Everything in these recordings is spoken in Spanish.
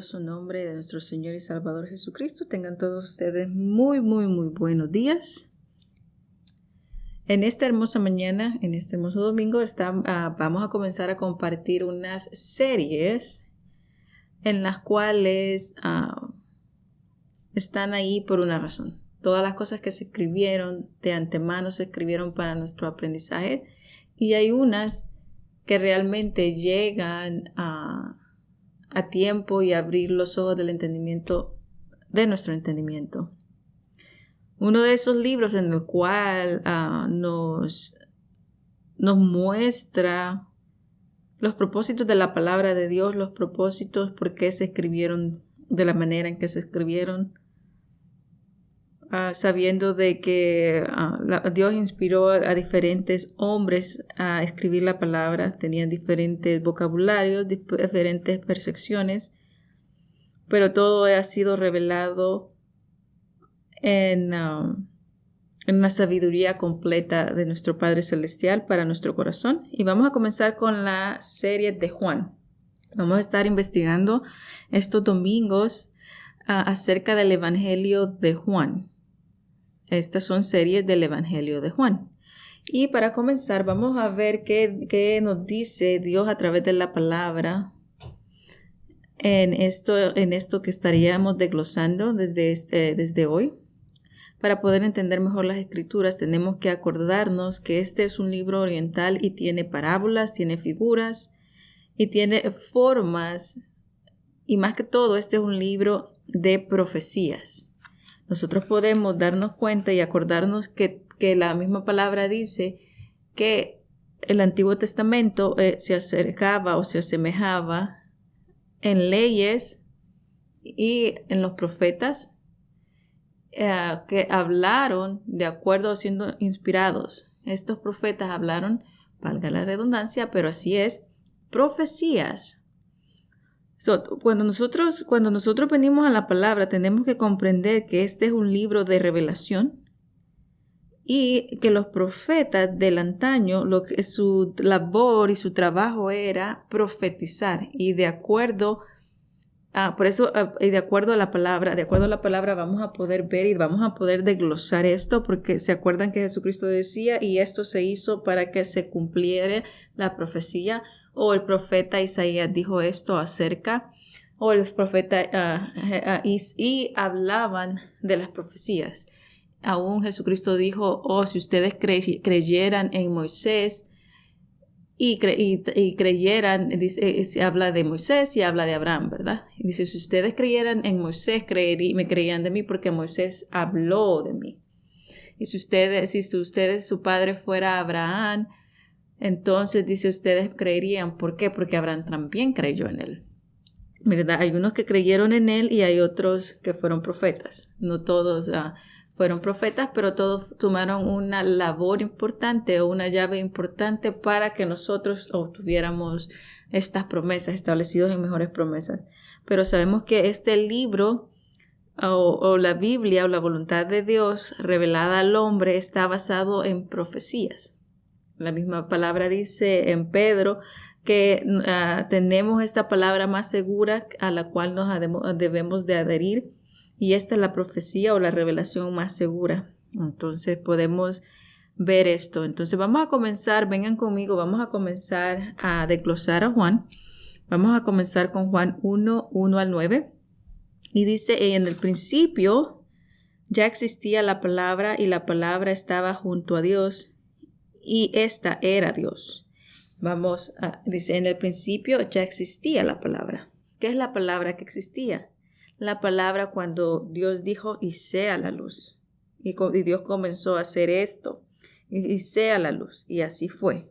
glorioso nombre de nuestro Señor y Salvador Jesucristo. Tengan todos ustedes muy buenos días. En esta hermosa mañana, en este hermoso domingo, vamos a comenzar a compartir unas series en las cuales están ahí por una razón. Todas las cosas que se escribieron de antemano se escribieron para nuestro aprendizaje, y hay unas que realmente llegan a tiempo y abrir los ojos del entendimiento, de nuestro entendimiento. Uno de esos libros en el cual nos muestra los propósitos de la palabra de Dios, los propósitos por qué se escribieron de la manera en que se escribieron, sabiendo de que Dios inspiró a diferentes hombres a escribir la palabra. Tenían diferentes vocabularios, diferentes percepciones, pero todo ha sido revelado en la sabiduría completa de nuestro Padre Celestial para nuestro corazón. Y vamos a comenzar con la serie de Juan. Vamos a estar investigando estos domingos acerca del Evangelio de Juan. Estas son series del Evangelio de Juan. Y para comenzar vamos a ver qué nos dice Dios a través de la palabra en esto que estaríamos desglosando desde hoy. Para poder entender mejor las Escrituras, tenemos que acordarnos que este es un libro oriental y tiene parábolas, tiene figuras y tiene formas, y más que todo este es un libro de profecías. Nosotros podemos darnos cuenta y acordarnos que la misma palabra dice que el Antiguo Testamento se acercaba o se asemejaba en leyes y en los profetas que hablaron de acuerdo a siendo inspirados. Estos profetas hablaron, valga la redundancia, pero así es, profecías. Cuando nosotros venimos a la palabra, tenemos que comprender que este es un libro de revelación y que los profetas del antaño, su labor y su trabajo era profetizar, y de acuerdo a la palabra vamos a poder ver y vamos a poder desglosar esto, porque se acuerdan que Jesucristo decía, y esto se hizo para que se cumpliera la profecía, o el profeta Isaías dijo esto acerca, o los profetas y hablaban de las profecías. Aún Jesucristo dijo, si ustedes creyeran en Moisés y creyeran, dice, se habla de Moisés y habla de Abraham, ¿verdad? Y dice, si ustedes creyeran en Moisés, me creían de mí porque Moisés habló de mí. Y si su padre fuera Abraham, entonces dice, ustedes creerían. ¿Por qué? Porque Abraham también creyó en él, ¿verdad? Hay unos que creyeron en él y hay otros que fueron profetas. No todos fueron profetas, pero todos tomaron una labor importante o una llave importante para que nosotros obtuviéramos estas promesas, establecidos en mejores promesas. Pero sabemos que este libro o la Biblia o la voluntad de Dios revelada al hombre está basado en profecías. La misma palabra dice en Pedro que tenemos esta palabra más segura a la cual nos debemos de adherir, y esta es la profecía o la revelación más segura. Entonces podemos ver esto. Entonces vamos a comenzar, vengan conmigo, vamos a comenzar a desglosar a Juan. Vamos a comenzar con Juan 1 al 9. Y dice, en el principio ya existía la palabra, y la palabra estaba junto a Dios, y esta era Dios. Dice, en el principio ya existía la palabra. ¿Qué es la palabra que existía? La palabra cuando Dios dijo, y sea la luz. Y Dios comenzó a hacer esto, y sea la luz. Y así fue.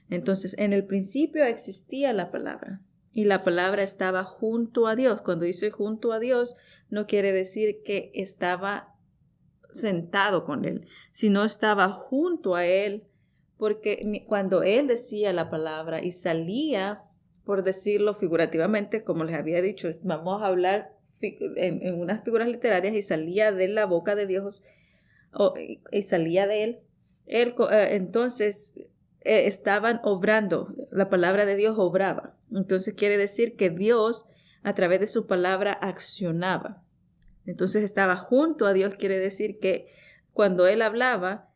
Entonces, en el principio existía la palabra, y la palabra estaba junto a Dios. Cuando dice junto a Dios, no quiere decir que estaba sentado con Él, sino estaba junto a Él, porque cuando Él decía la palabra y salía, por decirlo figurativamente, como les había dicho, vamos a hablar en unas figuras literarias, y salía de la boca de Dios y salía de Él, entonces estaban obrando, la palabra de Dios obraba. Entonces quiere decir que Dios a través de su palabra accionaba. Entonces estaba junto a Dios, quiere decir que cuando él hablaba,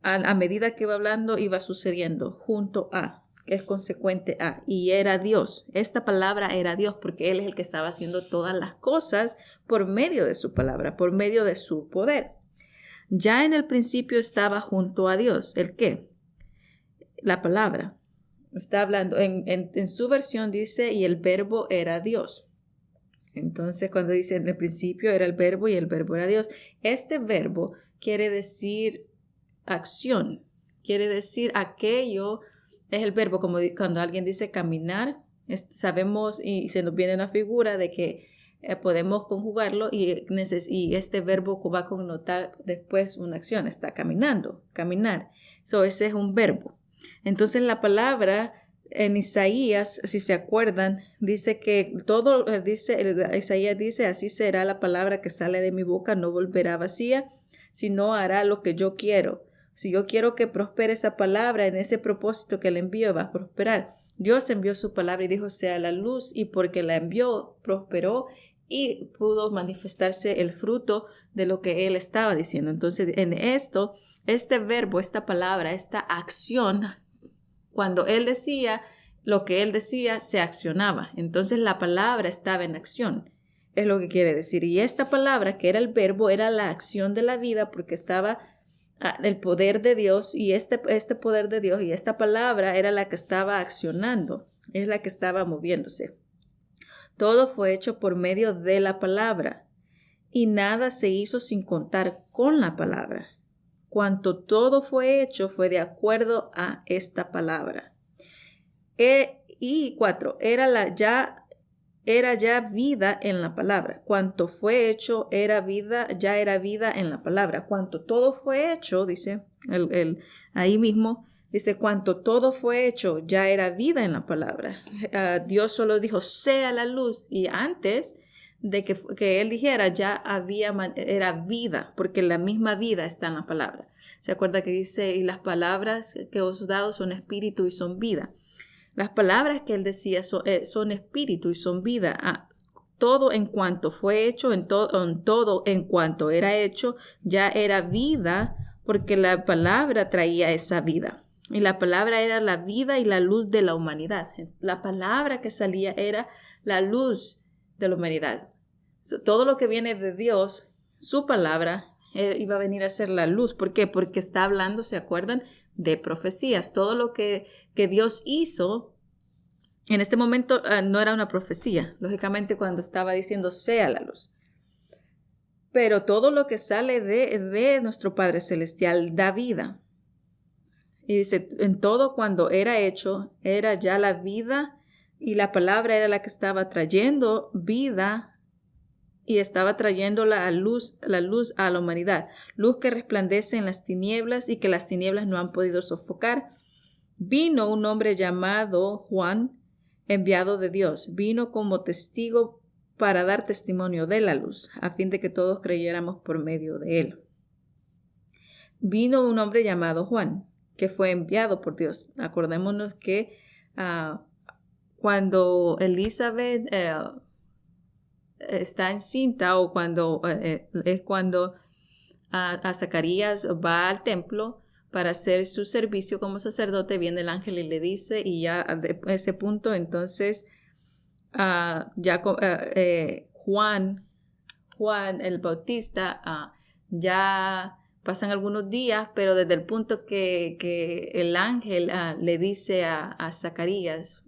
a medida que iba hablando, iba sucediendo junto a, que es consecuente a, y era Dios. Esta palabra era Dios porque él es el que estaba haciendo todas las cosas por medio de su palabra, por medio de su poder. Ya en el principio estaba junto a Dios. ¿El qué? La palabra. Está hablando, en su versión dice, y el verbo era Dios. Entonces, cuando dice en el principio era el verbo y el verbo era Dios, este verbo quiere decir acción, quiere decir aquello, es el verbo, como cuando alguien dice caminar, sabemos y se nos viene la figura de que podemos conjugarlo y este verbo va a connotar después una acción, está caminando, caminar. Ese es un verbo. Entonces la palabra en Isaías, si se acuerdan, dice que Isaías dice, así será la palabra que sale de mi boca, no volverá vacía, sino hará lo que yo quiero. Si yo quiero que prospere esa palabra, en ese propósito que le envío va a prosperar. Dios envió su palabra y dijo, sea la luz, y porque la envió, prosperó y pudo manifestarse el fruto de lo que él estaba diciendo. Entonces, en esto, este verbo, esta palabra, esta acción, cuando él decía lo que él decía, se accionaba. Entonces la palabra estaba en acción. Es lo que quiere decir. Y esta palabra, que era el verbo, era la acción de la vida porque estaba el poder de Dios y este poder de Dios y esta palabra era la que estaba accionando, es la que estaba moviéndose. Todo fue hecho por medio de la palabra y nada se hizo sin contar con la palabra. Cuanto todo fue hecho fue de acuerdo a esta palabra. Y 4, era ya vida en la palabra. Cuanto fue hecho ya era vida en la palabra. Cuanto todo fue hecho, dice ahí mismo, dice cuanto todo fue hecho ya era vida en la palabra. Dios solo dijo sea la luz y antes de que él dijera ya era vida, porque la misma vida está en la palabra. ¿Se acuerda que dice y las palabras que os he dado son espíritu y son vida? Las palabras que él decía son espíritu y son vida. Todo en cuanto fue hecho, en todo en cuanto era hecho, ya era vida, porque la palabra traía esa vida. Y la palabra era la vida y la luz de la humanidad. La palabra que salía era la luz de la humanidad. Todo lo que viene de Dios, su palabra, iba a venir a ser la luz. ¿Por qué? Porque está hablando, ¿se acuerdan? De profecías. Todo lo que Dios hizo en este momento no era una profecía. Lógicamente cuando estaba diciendo sea la luz. Pero todo lo que sale de nuestro Padre Celestial da vida. Y dice, en todo cuando era hecho, era ya la vida y la palabra era la que estaba trayendo vida y estaba trayendo la luz a la humanidad. Luz que resplandece en las tinieblas y que las tinieblas no han podido sofocar. Vino un hombre llamado Juan, enviado de Dios. Vino como testigo para dar testimonio de la luz, a fin de que todos creyéramos por medio de él. Vino un hombre llamado Juan, que fue enviado por Dios. Acordémonos que cuando Elizabeth está encinta o cuando es cuando a Zacarías va al templo para hacer su servicio como sacerdote, viene el ángel y le dice, y ya a ese punto entonces Juan el Bautista ya pasan algunos días, pero desde el punto que el ángel le dice a Zacarías,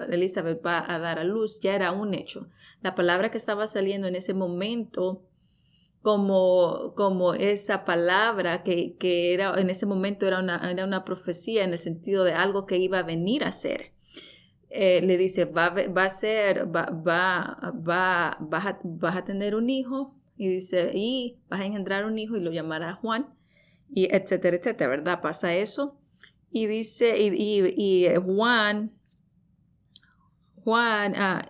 Elizabeth va a dar a luz, ya era un hecho. La palabra que estaba saliendo en ese momento como esa palabra que era en ese momento era una profecía en el sentido de algo que iba a venir a ser. Le dice, vas a tener un hijo, y dice, y vas a engendrar un hijo y lo llamarás Juan, y etcétera, etcétera, ¿verdad? Pasa eso. Y dice, y Juan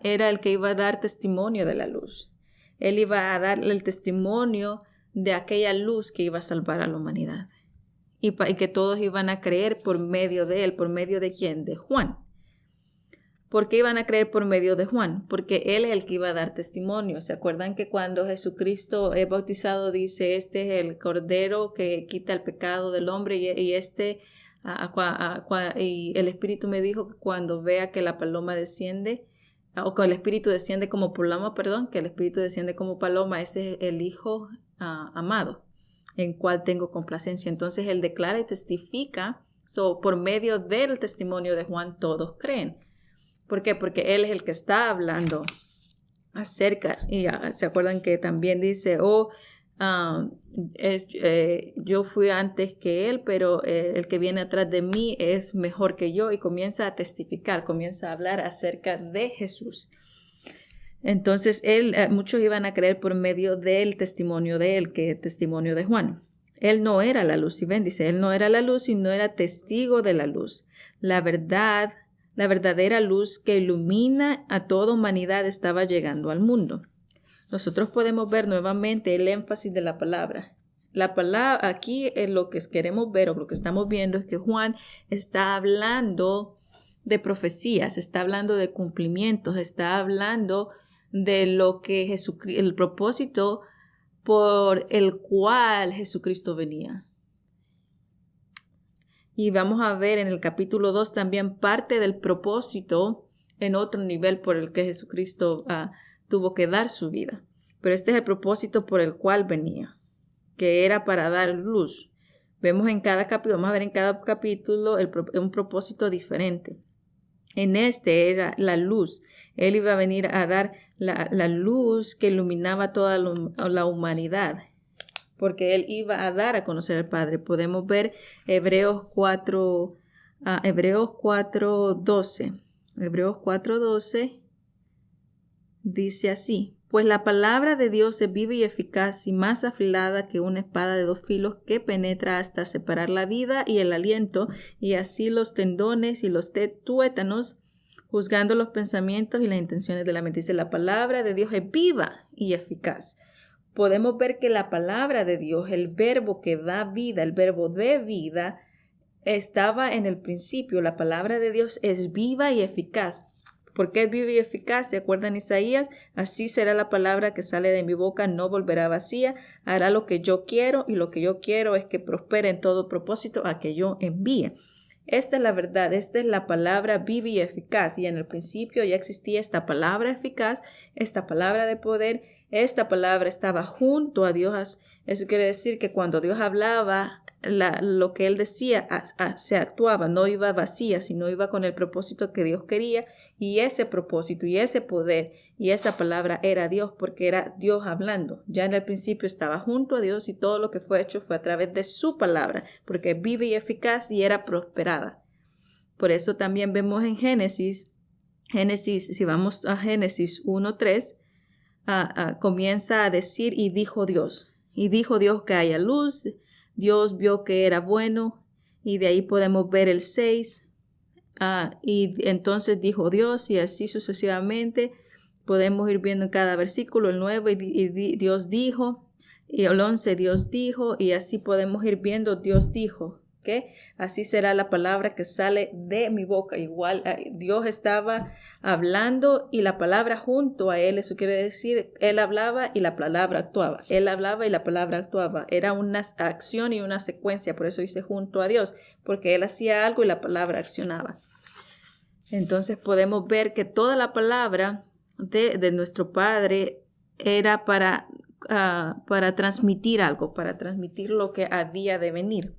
era el que iba a dar testimonio de la luz. Él iba a darle el testimonio de aquella luz que iba a salvar a la humanidad. Y que todos iban a creer por medio de él. ¿Por medio de quién? De Juan. ¿Por qué iban a creer por medio de Juan? Porque él es el que iba a dar testimonio. ¿Se acuerdan que cuando Jesucristo es bautizado dice, este es el Cordero que quita el pecado del hombre y y el Espíritu me dijo que cuando vea que la paloma desciende, o que el Espíritu desciende como paloma, que el Espíritu desciende como paloma, ese es el Hijo amado, en cual tengo complacencia. Entonces él declara y testifica, por medio del testimonio de Juan todos creen. ¿Por qué? Porque él es el que está hablando acerca, y se acuerdan que también dice, yo fui antes que él, pero el que viene atrás de mí es mejor que yo, y comienza a testificar, comienza a hablar acerca de Jesús. Entonces muchos iban a creer por medio del testimonio de él, que es el testimonio de Juan. Él no era la luz, y ven, dice, él no era la luz y no era testigo de la luz. La verdadera luz que ilumina a toda humanidad estaba llegando al mundo. Nosotros podemos ver nuevamente el énfasis de la palabra. La palabra aquí lo que queremos ver o lo que estamos viendo es que Juan está hablando de profecías, está hablando de cumplimientos, está hablando de lo que el propósito por el cual Jesucristo venía. Y vamos a ver en el capítulo 2 también parte del propósito en otro nivel por el que Jesucristo tuvo que dar su vida. Pero este es el propósito por el cual venía, que era para dar luz. Vamos a ver en cada capítulo un propósito diferente. En este era la luz. Él iba a venir a dar la luz que iluminaba toda la humanidad, porque él iba a dar a conocer al Padre. Podemos ver Hebreos 4:12. Hebreos 4:12 dice así: pues la palabra de Dios es viva y eficaz y más afilada que una espada de 2 filos que penetra hasta separar la vida y el aliento y así los tendones y los tuétanos, juzgando los pensamientos y las intenciones de la mente. Dice, la palabra de Dios es viva y eficaz. Podemos ver que la palabra de Dios, el verbo que da vida, el verbo de vida, estaba en el principio. La palabra de Dios es viva y eficaz. ¿Por qué es viva y eficaz? ¿Se acuerdan Isaías? Así será la palabra que sale de mi boca, no volverá vacía, hará lo que yo quiero, y lo que yo quiero es que prospere en todo propósito a que yo envíe. Esta es la verdad, esta es la palabra viva y eficaz, y en el principio ya existía esta palabra eficaz, esta palabra de poder. Esta palabra estaba junto a Dios. Eso quiere decir que cuando Dios hablaba, lo que Él decía se actuaba, no iba vacía, sino iba con el propósito que Dios quería, y ese propósito y ese poder y esa palabra era Dios, porque era Dios hablando. Ya en el principio estaba junto a Dios y todo lo que fue hecho fue a través de su palabra, porque vive y eficaz y era prosperada. Por eso también vemos en Génesis, si vamos a Génesis 1:3, comienza a decir, y dijo Dios que haya luz. Dios vio que era bueno, y de ahí podemos ver el 6, y entonces dijo Dios, y así sucesivamente podemos ir viendo en cada versículo. El 9, y Dios dijo, y el 11, Dios dijo, y así podemos ir viendo Dios dijo. ¿Okay? Así será la palabra que sale de mi boca. Igual Dios estaba hablando y la palabra junto a él. Eso quiere decir, él hablaba y la palabra actuaba. Él hablaba y la palabra actuaba. Era una acción y una secuencia. Por eso dice junto a Dios, porque él hacía algo y la palabra accionaba. Entonces podemos ver que toda la palabra de nuestro Padre era para transmitir algo, para transmitir lo que había de venir.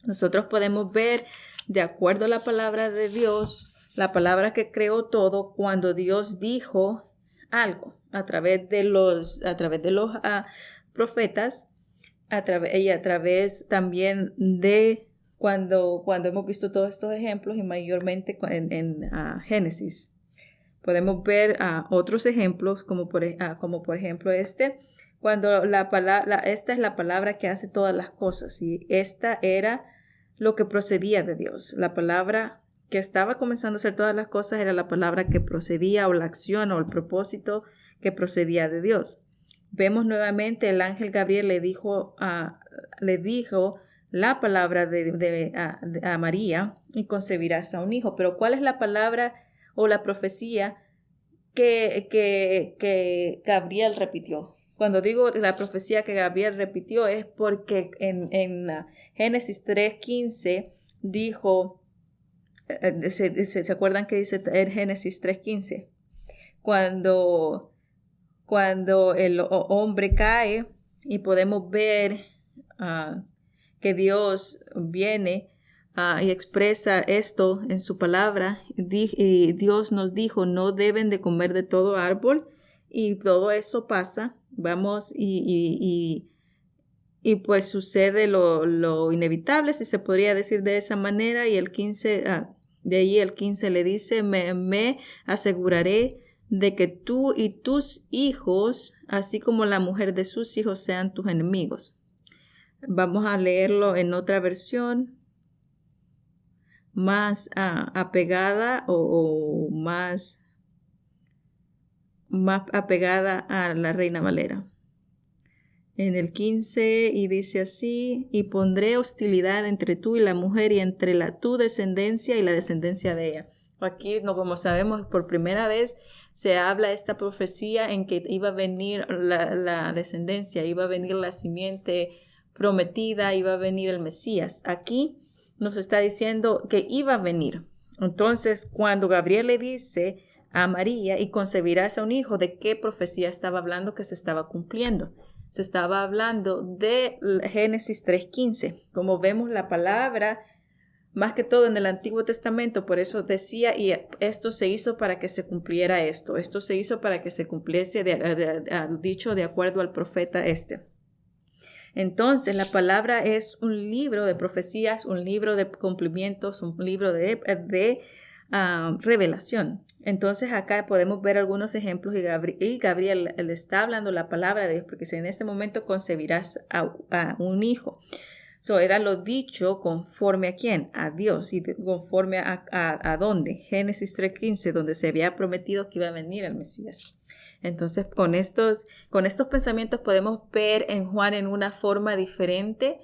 Nosotros podemos ver, de acuerdo a la palabra de Dios, la palabra que creó todo, cuando Dios dijo algo a través de los profetas, y a través también de cuando hemos visto todos estos ejemplos, y mayormente en Génesis. Podemos ver otros ejemplos, como por ejemplo cuando esta es la palabra que hace todas las cosas, y esta era lo que procedía de Dios. La palabra que estaba comenzando a hacer todas las cosas era la palabra que procedía, o la acción o el propósito que procedía de Dios. Vemos nuevamente el ángel Gabriel le dijo la palabra a María, y concebirás a un hijo. Pero ¿cuál es la palabra o la profecía que Gabriel repitió. Cuando digo la profecía que Gabriel repitió es porque en Génesis 3:15 dijo, ¿se acuerdan que dice en Génesis 3:15? Cuando el hombre cae y podemos ver que Dios viene y expresa esto en su palabra, y Dios nos dijo, no deben de comer de todo árbol, y todo eso pasa, vamos, y pues sucede lo inevitable, si se podría decir de esa manera, y el 15, de ahí el 15 le dice, me aseguraré de que tú y tus hijos, así como la mujer de sus hijos, sean tus enemigos. Vamos a leerlo en otra versión más apegada o más apegada a la Reina Valera. En el 15 y dice así, y pondré hostilidad entre tú y la mujer y entre tu descendencia y la descendencia de ella. Aquí, no, como sabemos, por primera vez se habla esta profecía en que iba a venir la descendencia, iba a venir la simiente prometida, iba a venir el Mesías. Aquí nos está diciendo que iba a venir. Entonces, cuando Gabriel le dice a María, y concebirás a un hijo, ¿de qué profecía estaba hablando que se estaba cumpliendo? Se estaba hablando de Génesis 3:15. Como vemos la palabra, más que todo en el Antiguo Testamento, por eso decía, y esto se hizo para que se cumpliera esto. Esto se hizo para que se cumpliese dicho de acuerdo al profeta este. Entonces, la palabra es un libro de profecías, un libro de cumplimientos, un libro de revelación. Entonces, acá podemos ver algunos ejemplos y Gabriel le está hablando la palabra de Dios, porque si en este momento concebirás a un hijo. Era lo dicho conforme a quién, a Dios, y conforme a dónde, Génesis 3:15, donde se había prometido que iba a venir el Mesías. Entonces, con estos pensamientos podemos ver en Juan en una forma diferente,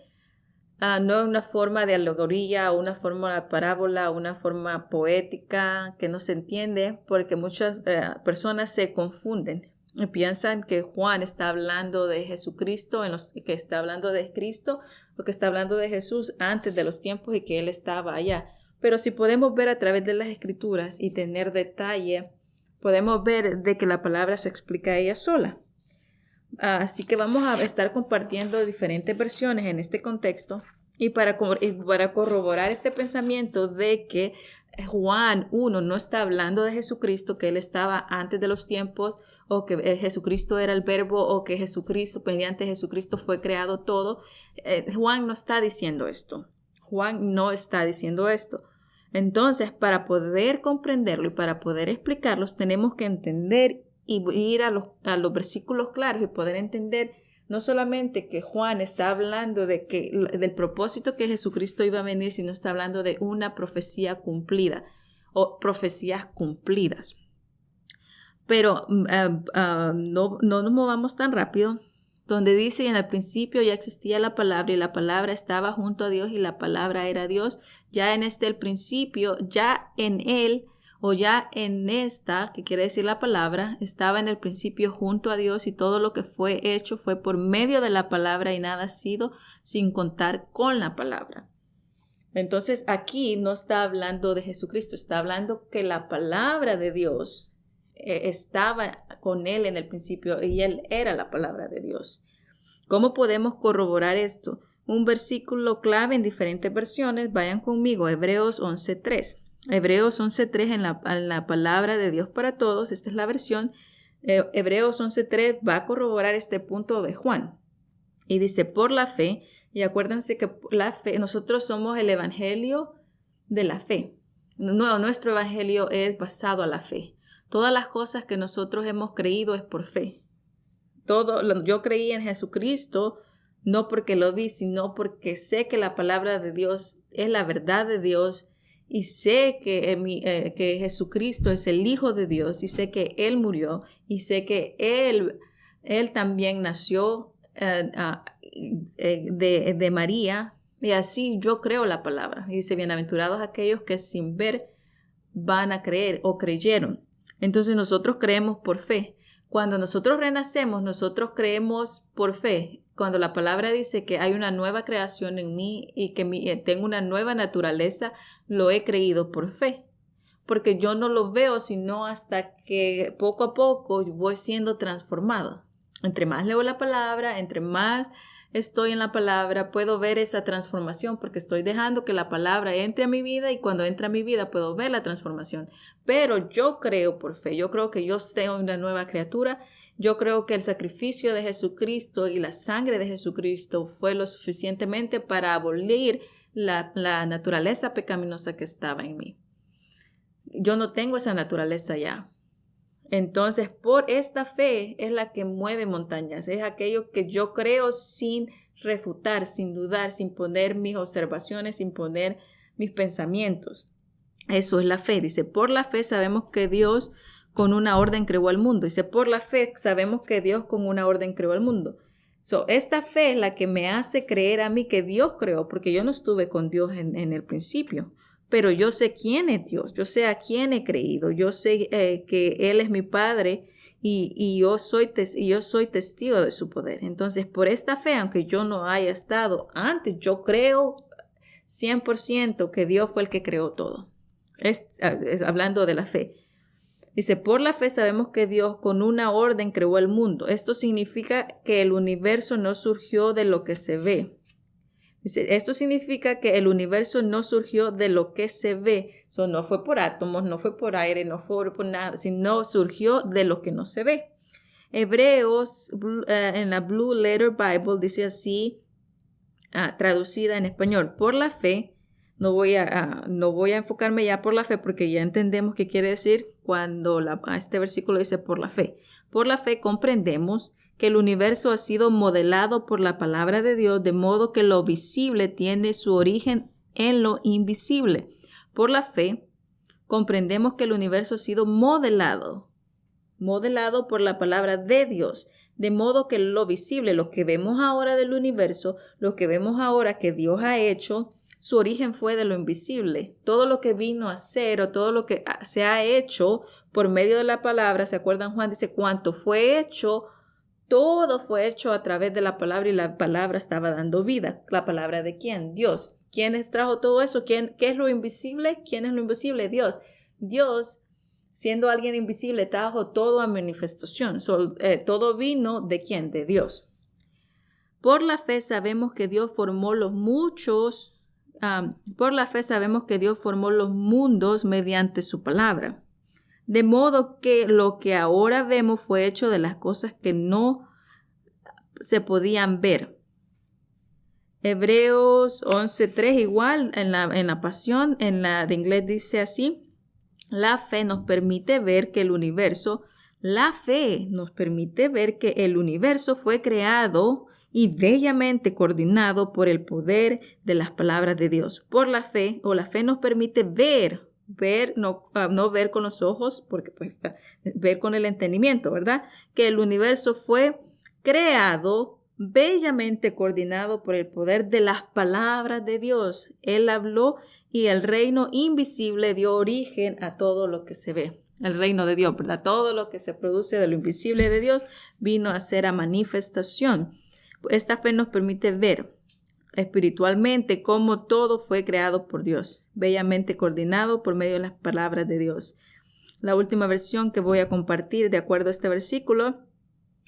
no en una forma de alegoría, o una forma de parábola, o una forma poética que no se entiende, porque muchas personas se confunden y piensan que Juan está hablando de Jesucristo, que está hablando de Cristo, o que está hablando de Jesús antes de los tiempos y que Él estaba allá. Pero si podemos ver a través de las Escrituras y tener detalle, podemos ver de que la palabra se explica ella sola. Así que vamos a estar compartiendo diferentes versiones en este contexto y para corroborar este pensamiento de que Juan 1 no está hablando de Jesucristo, que Él estaba antes de los tiempos, o que Jesucristo era el verbo, o que Jesucristo, mediante Jesucristo fue creado todo. Juan no está diciendo esto. Juan no está diciendo esto. Entonces, para poder comprenderlo y para poder explicarlos, tenemos que entender y ir a los versículos claros y poder entender no solamente que Juan está hablando del propósito que Jesucristo iba a venir, sino está hablando de una profecía cumplida o profecías cumplidas. Pero no nos movamos tan rápido, donde dice, en el principio ya existía la palabra y la palabra estaba junto a Dios y la palabra era Dios. Ya en el principio, ya en él, o ya en esta, que quiere decir la palabra, estaba en el principio junto a Dios, y todo lo que fue hecho fue por medio de la palabra, y nada ha sido sin contar con la palabra. Entonces aquí no está hablando de Jesucristo, está hablando que la palabra de Dios estaba con Él en el principio y Él era la palabra de Dios. ¿Cómo podemos corroborar esto? Un versículo clave en diferentes versiones. Vayan conmigo, Hebreos 11:3. Hebreos 11:3 en la palabra de Dios para todos. Esta es la versión. Hebreos 11:3 va a corroborar este punto de Juan. Y dice, por la fe, y acuérdense que la fe, nosotros somos el evangelio de la fe. No, nuestro evangelio es basado a la fe. Todas las cosas que nosotros hemos creído es por fe. Yo creí en Jesucristo no porque lo vi, sino porque sé que la palabra de Dios es la verdad de Dios, y sé que Jesucristo es el Hijo de Dios, y sé que Él murió, y sé que Él también nació de María, y así yo creo la palabra. Y dice, bienaventurados aquellos que sin ver van a creer o creyeron. Entonces nosotros creemos por fe. Cuando nosotros renacemos, nosotros creemos por fe. Cuando la palabra dice que hay una nueva creación en mí y que tengo una nueva naturaleza, lo he creído por fe. Porque yo no lo veo sino hasta que poco a poco voy siendo transformado. Entre más leo la palabra, entre más estoy en la palabra, puedo ver esa transformación porque estoy dejando que la palabra entre a mi vida y cuando entra a mi vida puedo ver la transformación. Pero yo creo por fe, yo creo que yo soy una nueva criatura. Yo creo que el sacrificio de Jesucristo y la sangre de Jesucristo fue lo suficientemente para abolir la naturaleza pecaminosa que estaba en mí. Yo no tengo esa naturaleza ya. Entonces, por esta fe es la que mueve montañas. Es aquello que yo creo sin refutar, sin dudar, sin poner mis observaciones, sin poner mis pensamientos. Eso es la fe. Dice, por la fe sabemos que Dios con una orden creó al mundo. Dice, por la fe sabemos que Dios con una orden creó al mundo. Esta fe es la que me hace creer a mí que Dios creó, porque yo no estuve con Dios en el principio. Pero yo sé quién es Dios, yo sé a quién he creído, yo sé que Él es mi Padre y yo soy testigo de su poder. Entonces, por esta fe, aunque yo no haya estado antes, yo creo 100% que Dios fue el que creó todo. Es hablando de la fe. Dice, por la fe sabemos que Dios con una orden creó el mundo. Esto significa que el universo no surgió de lo que se ve. Dice, esto significa que el universo no surgió de lo que se ve. No fue por átomos, no fue por aire, no fue por nada, sino surgió de lo que no se ve. Hebreos, en la Blue Letter Bible, dice así, traducida en español, por la fe. No voy a enfocarme ya por la fe porque ya entendemos qué quiere decir cuando este versículo dice por la fe. Por la fe comprendemos que el universo ha sido modelado por la palabra de Dios, de modo que lo visible tiene su origen en lo invisible. Por la fe, comprendemos que el universo ha sido modelado por la palabra de Dios, de modo que lo visible, lo que vemos ahora del universo, lo que vemos ahora que Dios ha hecho, su origen fue de lo invisible. Todo lo que vino a ser o todo lo que se ha hecho por medio de la palabra, ¿se acuerdan? Juan dice, cuanto fue hecho, todo fue hecho a través de la palabra y la palabra estaba dando vida. ¿La palabra de quién? Dios. ¿Quién trajo todo eso? ¿Qué es lo invisible? ¿Quién es lo invisible? Dios. Dios, siendo alguien invisible, trajo todo a manifestación. Todo vino ¿de quién? De Dios. Por la fe sabemos que Dios formó los mundos mediante su palabra. De modo que lo que ahora vemos fue hecho de las cosas que no se podían ver. Hebreos 11:3 igual en la Pasión, en la de inglés dice así, la fe nos permite ver que el universo fue creado y bellamente coordinado por el poder de las palabras de Dios. Por la fe, la fe nos permite ver, no ver con los ojos, porque ver con el entendimiento, ¿verdad? Que el universo fue creado, bellamente coordinado por el poder de las palabras de Dios. Él habló y el reino invisible dio origen a todo lo que se ve. El reino de Dios, ¿verdad? Todo lo que se produce de lo invisible de Dios vino a ser a manifestación. Esta fe nos permite ver espiritualmente cómo todo fue creado por Dios, bellamente coordinado por medio de las palabras de Dios. La última versión que voy a compartir de acuerdo a este versículo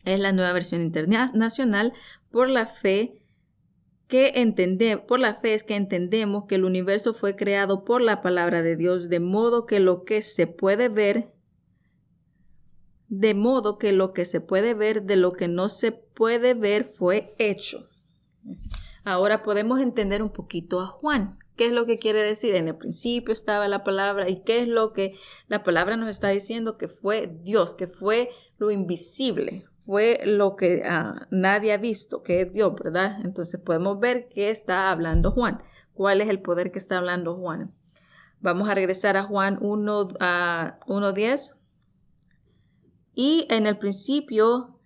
es la Nueva Versión Internacional. Por la fe es que entendemos que el universo fue creado por la palabra de Dios, de modo que lo que se puede ver de lo que no se puede ver fue hecho. Ahora podemos entender un poquito a Juan. ¿Qué es lo que quiere decir? En el principio estaba la palabra y qué es lo que la palabra nos está diciendo que fue Dios, que fue lo invisible, fue lo que nadie ha visto, que es Dios, ¿verdad? Entonces podemos ver qué está hablando Juan. ¿Cuál es el poder que está hablando Juan? Vamos a regresar a Juan 1:10. Y en el principio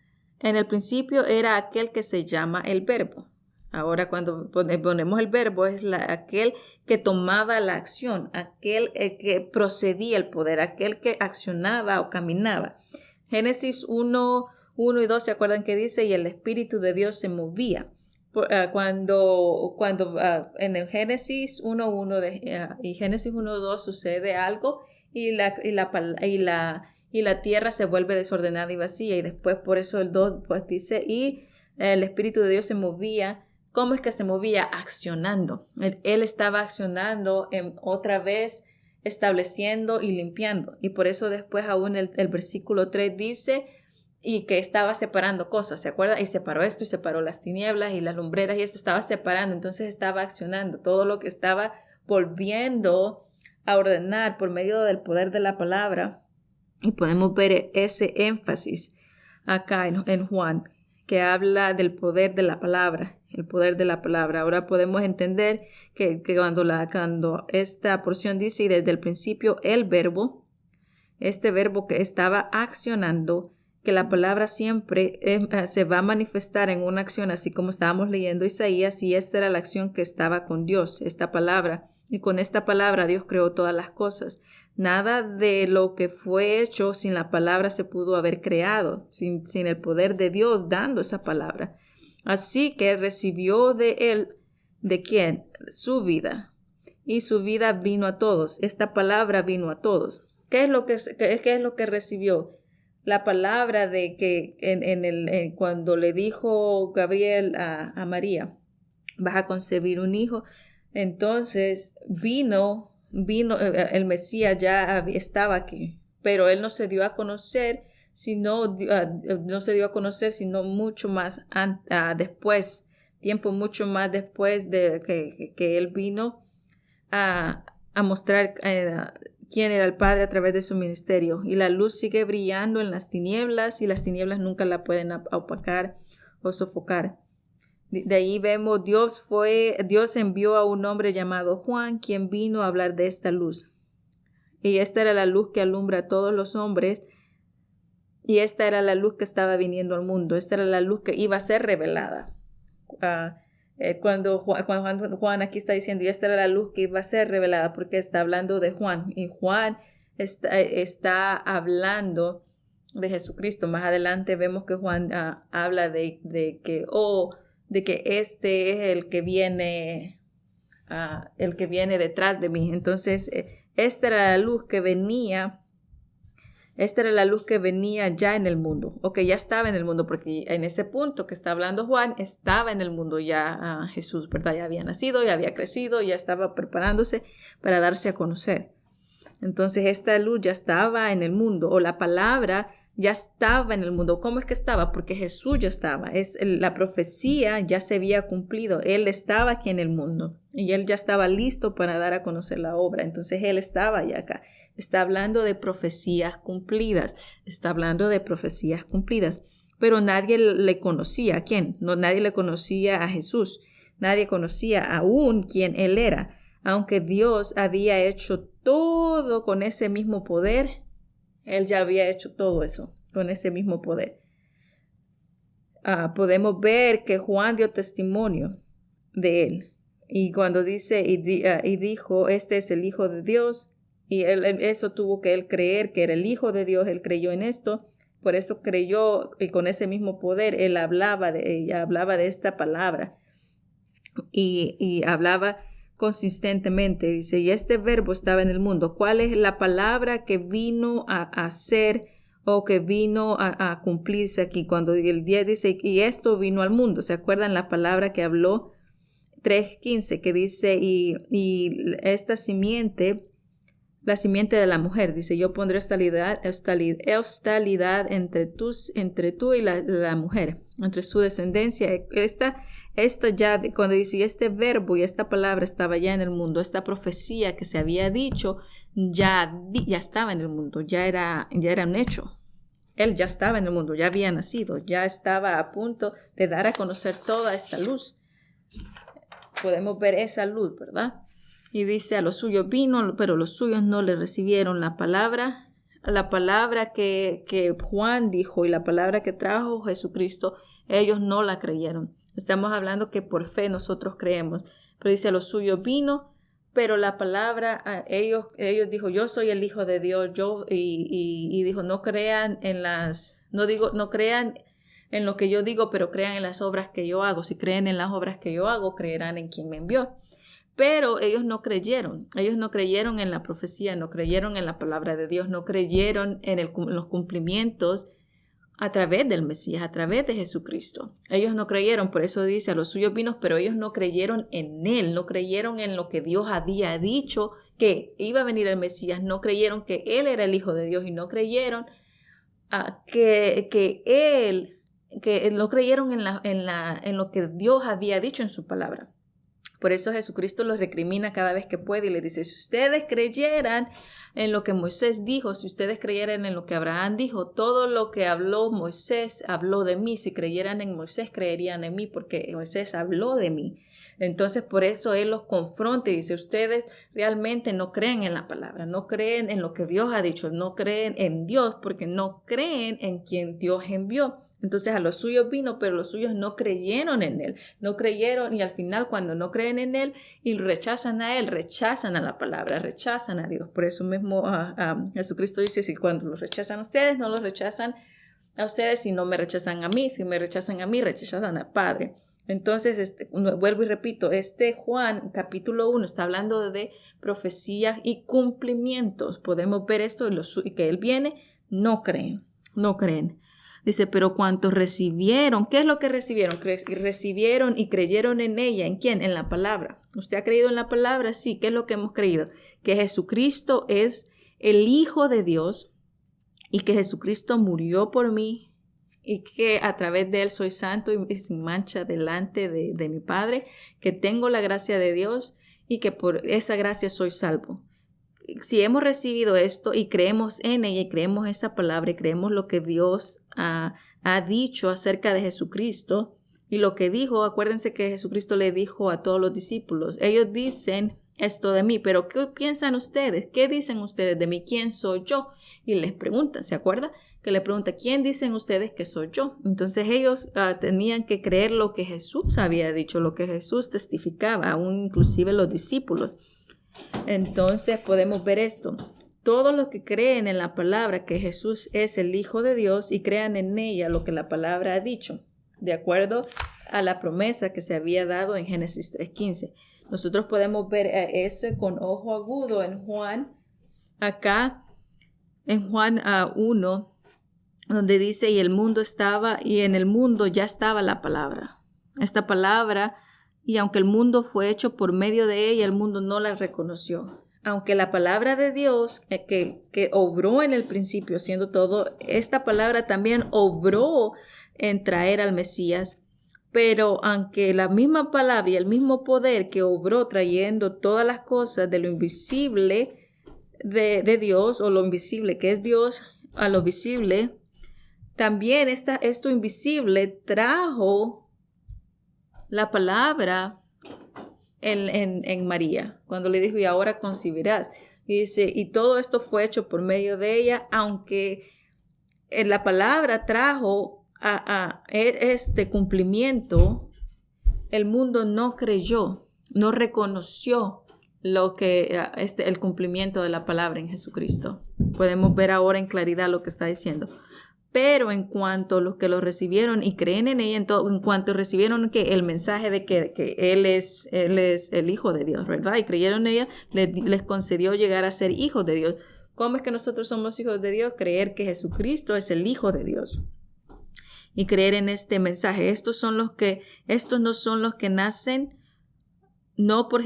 era aquel que se llama el Verbo. Ahora cuando ponemos el verbo es aquel que tomaba la acción, aquel que procedía el poder, aquel que accionaba o caminaba. Génesis 1 y 2, ¿se acuerdan que dice? Y el Espíritu de Dios se movía. Cuando en el Génesis 1:1 y Génesis 1:2 sucede algo y la tierra se vuelve desordenada y vacía, y después por eso el 2 pues dice y el Espíritu de Dios se movía. ¿Cómo es que se movía? Accionando. Él estaba accionando otra vez, estableciendo y limpiando, y por eso después aún el versículo 3 dice y que estaba separando cosas, ¿se acuerda? Y separó esto y separó las tinieblas y las lumbreras y esto estaba separando, entonces estaba accionando todo lo que estaba volviendo a ordenar por medio del poder de la palabra. Y podemos ver ese énfasis acá en Juan, que habla del poder de la palabra, el poder de la palabra. Ahora podemos entender que cuando esta porción dice y desde el principio el verbo, este verbo que estaba accionando, que la palabra siempre se va a manifestar en una acción, así como estábamos leyendo Isaías, y esta era la acción que estaba con Dios, esta palabra. Y con esta palabra Dios creó todas las cosas. Nada de lo que fue hecho sin la palabra se pudo haber creado, sin el poder de Dios dando esa palabra. Así que recibió de él, ¿de quién? Su vida. Y su vida vino a todos. Esta palabra vino a todos. ¿Qué es lo que recibió? La palabra de que cuando le dijo Gabriel a María, vas a concebir un hijo. Entonces vino el Mesías, ya estaba aquí, pero él no se dio a conocer, sino mucho más después, tiempo mucho más después de que él vino a mostrar quién era el Padre a través de su ministerio. Y la luz sigue brillando en las tinieblas y las tinieblas nunca la pueden opacar o sofocar. De ahí vemos Dios envió a un hombre llamado Juan, quien vino a hablar de esta luz. Y esta era la luz que alumbra a todos los hombres. Y esta era la luz que estaba viniendo al mundo. Esta era la luz que iba a ser revelada. Cuando Juan aquí está diciendo, y esta era la luz que iba a ser revelada, porque está hablando de Juan. Y Juan está hablando de Jesucristo. Más adelante vemos que Juan habla de que este es el que viene detrás de mí. Entonces, esta era la luz que venía ya en el mundo, o que ya estaba en el mundo, porque en ese punto que está hablando Juan, estaba en el mundo ya Jesús, ¿verdad? Ya había nacido, ya había crecido, ya estaba preparándose para darse a conocer. Entonces, esta luz ya estaba en el mundo, o la palabra ya estaba en el mundo. ¿Cómo es que estaba? Porque Jesús ya estaba. La profecía ya se había cumplido. Él estaba aquí en el mundo y él ya estaba listo para dar a conocer la obra. Entonces él estaba ya acá. Está hablando de profecías cumplidas. Pero nadie le conocía. ¿A quién? No, nadie le conocía a Jesús. Nadie conocía aún quién él era. Aunque Dios había hecho todo con ese mismo poder, él ya había hecho todo eso con ese mismo poder. Podemos ver que Juan dio testimonio de él. Y cuando dice y dijo, este es el Hijo de Dios, y eso tuvo que él creer que era el Hijo de Dios, él creyó en esto, por eso creyó, y con ese mismo poder él hablaba de esta palabra y hablaba consistentemente. Dice, y este verbo estaba en el mundo. ¿Cuál es la palabra que vino a hacer o que vino a cumplirse aquí? Cuando el 10 dice, y esto vino al mundo. ¿Se acuerdan la palabra que habló? 3:15, que dice, y esta simiente, la simiente de la mujer, dice, yo pondré hostilidad entre tú y la mujer, entre su descendencia. Esto ya, cuando dice, este verbo y esta palabra estaba ya en el mundo, esta profecía que se había dicho, ya estaba en el mundo, ya era un hecho. Él ya estaba en el mundo, ya había nacido, ya estaba a punto de dar a conocer toda esta luz. Podemos ver esa luz, ¿verdad? Y dice, a los suyos vino, pero los suyos no le recibieron la palabra que Juan dijo y la palabra que trajo Jesucristo, ellos no la creyeron. Estamos hablando que por fe nosotros creemos. Pero dice, a los suyos vino, pero la palabra, ellos dijo, yo soy el Hijo de Dios, y dijo, no crean no crean en lo que yo digo, pero crean en las obras que yo hago. Si creen en las obras que yo hago, creerán en quien me envió. Pero ellos no creyeron en la profecía, no creyeron en la palabra de Dios, no creyeron en los cumplimientos a través del Mesías, a través de Jesucristo. Ellos no creyeron, por eso dice, a los suyos vino, pero ellos no creyeron en Él, no creyeron en lo que Dios había dicho, que iba a venir el Mesías, no creyeron que Él era el Hijo de Dios y no creyeron no creyeron en lo que Dios había dicho en su palabra. Por eso Jesucristo los recrimina cada vez que puede y les dice, si ustedes creyeran en lo que Moisés dijo, si ustedes creyeran en lo que Abraham dijo, todo lo que habló Moisés habló de mí. Si creyeran en Moisés, creerían en mí, porque Moisés habló de mí. Entonces, por eso Él los confronta y dice, ustedes realmente no creen en la palabra, no creen en lo que Dios ha dicho, no creen en Dios, porque no creen en quien Dios envió. Entonces a los suyos vino, pero los suyos no creyeron en Él, no creyeron, y al final cuando no creen en Él y rechazan a Él, rechazan a la palabra, rechazan a Dios. Por eso mismo Jesucristo dice, si cuando los rechazan a ustedes, no los rechazan a ustedes, si no me rechazan a mí, si me rechazan a mí, rechazan al Padre. Entonces, vuelvo y repito, Juan capítulo 1 está hablando de profecías y cumplimientos. Podemos ver esto y que Él viene, no creen. Dice, pero cuantos recibieron, ¿qué es lo que recibieron? Recibieron y creyeron en ella. ¿En quién? En la palabra. ¿Usted ha creído en la palabra? Sí. ¿Qué es lo que hemos creído? Que Jesucristo es el Hijo de Dios y que Jesucristo murió por mí y que a través de Él soy santo y sin mancha delante de mi Padre, que tengo la gracia de Dios y que por esa gracia soy salvo. Si hemos recibido esto y creemos en ella y creemos esa palabra y creemos lo que Dios ha dicho acerca de Jesucristo y lo que dijo, acuérdense que Jesucristo le dijo a todos los discípulos, ellos dicen esto de mí, pero ¿qué piensan ustedes? ¿Qué dicen ustedes de mí? ¿Quién soy yo? Y les preguntan, ¿se acuerda? Que le pregunta, ¿quién dicen ustedes que soy yo? Entonces ellos tenían que creer lo que Jesús había dicho, lo que Jesús testificaba, aún inclusive los discípulos. Entonces podemos ver esto. Todos los que creen en la palabra que Jesús es el Hijo de Dios y crean en ella lo que la palabra ha dicho, de acuerdo a la promesa que se había dado en Génesis 3:15. Nosotros podemos ver eso con ojo agudo en Juan, acá en Juan 1, donde dice, y el mundo estaba, y en el mundo ya estaba la palabra. Esta palabra, y aunque el mundo fue hecho por medio de ella, el mundo no la reconoció. Aunque la palabra de Dios que obró en el principio siendo todo, esta palabra también obró en traer al Mesías. Pero aunque la misma palabra y el mismo poder que obró trayendo todas las cosas de lo invisible de Dios, o lo invisible que es Dios a lo visible, también esto invisible trajo la palabra en María, cuando le dijo, y ahora concebirás. Y dice, y todo esto fue hecho por medio de ella, aunque la palabra trajo a este cumplimiento, el mundo no creyó, no reconoció el cumplimiento de la palabra en Jesucristo. Podemos ver ahora en claridad lo que está diciendo. Pero en cuanto a los que lo recibieron y creen en ella, en cuanto recibieron el mensaje de que Él es el Hijo de Dios, ¿verdad? Y creyeron en ella, les concedió llegar a ser hijos de Dios. ¿Cómo es que nosotros somos hijos de Dios? Creer que Jesucristo es el Hijo de Dios. Y creer en este mensaje. Estos no son los que nacen no por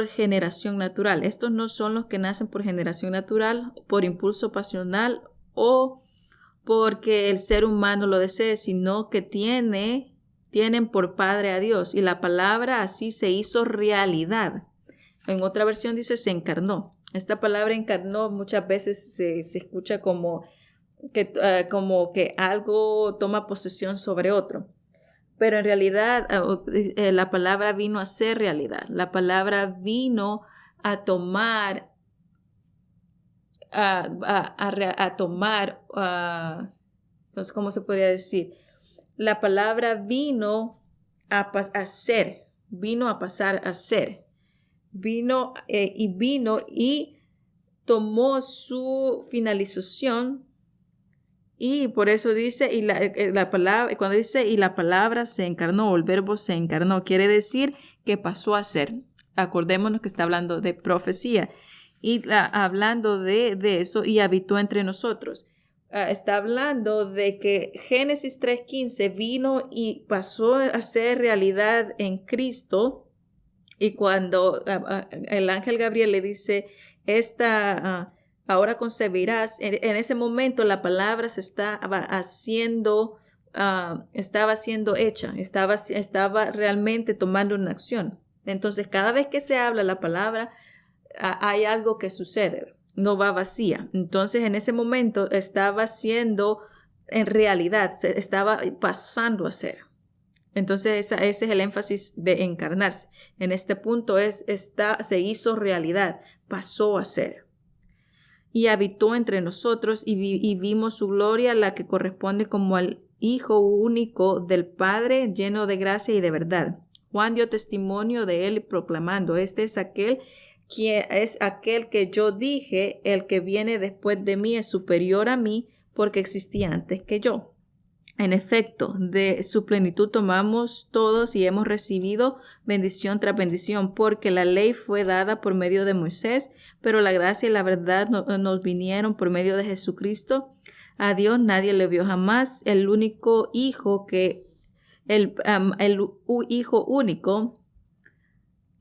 generación natural. Estos no son los que nacen por generación natural, por impulso pasional o porque el ser humano lo desee, sino que tienen por padre a Dios. Y la palabra así se hizo realidad. En otra versión dice se encarnó. Esta palabra encarnó muchas veces se escucha como que algo toma posesión sobre otro. Pero en realidad la palabra vino a ser realidad. La palabra vino a tomar entonces, ¿cómo se podría decir? La palabra vino a ser, vino a pasar a ser. Vino y tomó su finalización. Y por eso dice, y la palabra, cuando dice, y la palabra se encarnó, o el verbo se encarnó, quiere decir que pasó a ser. Acordémonos que está hablando de profecía. Y hablando de eso, y habitó entre nosotros. Está hablando de que Génesis 3:15 vino y pasó a ser realidad en Cristo. Y cuando el ángel Gabriel le dice, ahora concebirás, en ese momento la palabra estaba siendo hecha, estaba realmente tomando una acción. Entonces, cada vez que se habla la palabra, hay algo que sucede, no va vacía. Entonces, en ese momento estaba siendo en realidad, se estaba pasando a ser. Entonces, ese es el énfasis de encarnarse. En este punto se hizo realidad, pasó a ser. Y habitó entre nosotros y vimos su gloria, la que corresponde como al Hijo único del Padre, lleno de gracia y de verdad. Juan dio testimonio de él proclamando, este es aquel que yo dije, el que viene después de mí es superior a mí porque existía antes que yo. En efecto, de su plenitud tomamos todos y hemos recibido bendición tras bendición, porque la ley fue dada por medio de Moisés, pero la gracia y la verdad nos vinieron por medio de Jesucristo. A Dios nadie le vio jamás, el único Hijo el Hijo único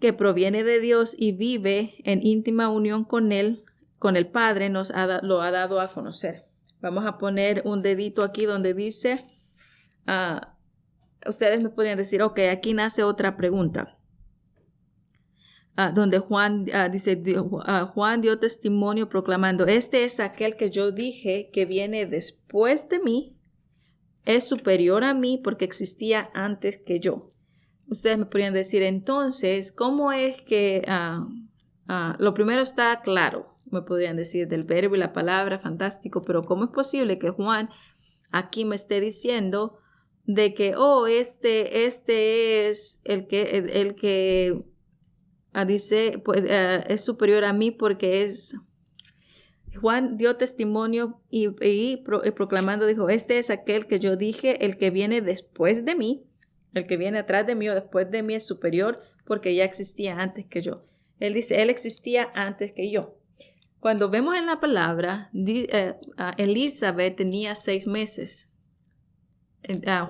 que proviene de Dios y vive en íntima unión con Él, con el Padre, lo ha dado a conocer. Vamos a poner un dedito aquí donde dice, ustedes me podrían decir, ok, aquí nace otra pregunta. Donde Juan dice, Juan dio testimonio proclamando, este es aquel que yo dije que viene después de mí, es superior a mí porque existía antes que yo. Ustedes me podrían decir, entonces, ¿cómo es que lo primero está claro? Me podrían decir del verbo y la palabra, fantástico, pero ¿cómo es posible que Juan aquí me esté diciendo de que, este es el que dice, pues, es superior a mí porque es... Juan dio testimonio y proclamando, dijo, este es aquel que yo dije, el que viene después de mí, el que viene atrás de mí o después de mí es superior porque ya existía antes que yo. Él dice, él existía antes que yo. Cuando vemos en la palabra, Elizabeth tenía 6 meses.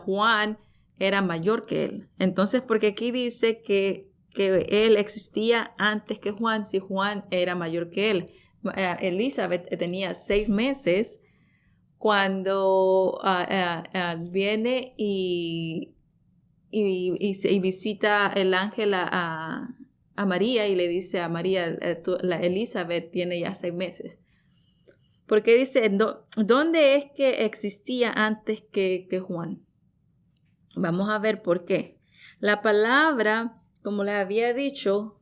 Juan era mayor que él. Entonces, porque aquí dice que él existía antes que Juan, si Juan era mayor que él. Elizabeth tenía 6 meses cuando viene y visita el ángel a María y le dice a María, Elizabeth tiene ya 6 meses. Porque dice, ¿dónde es que existía antes que Juan? Vamos a ver por qué. La palabra, como les había dicho,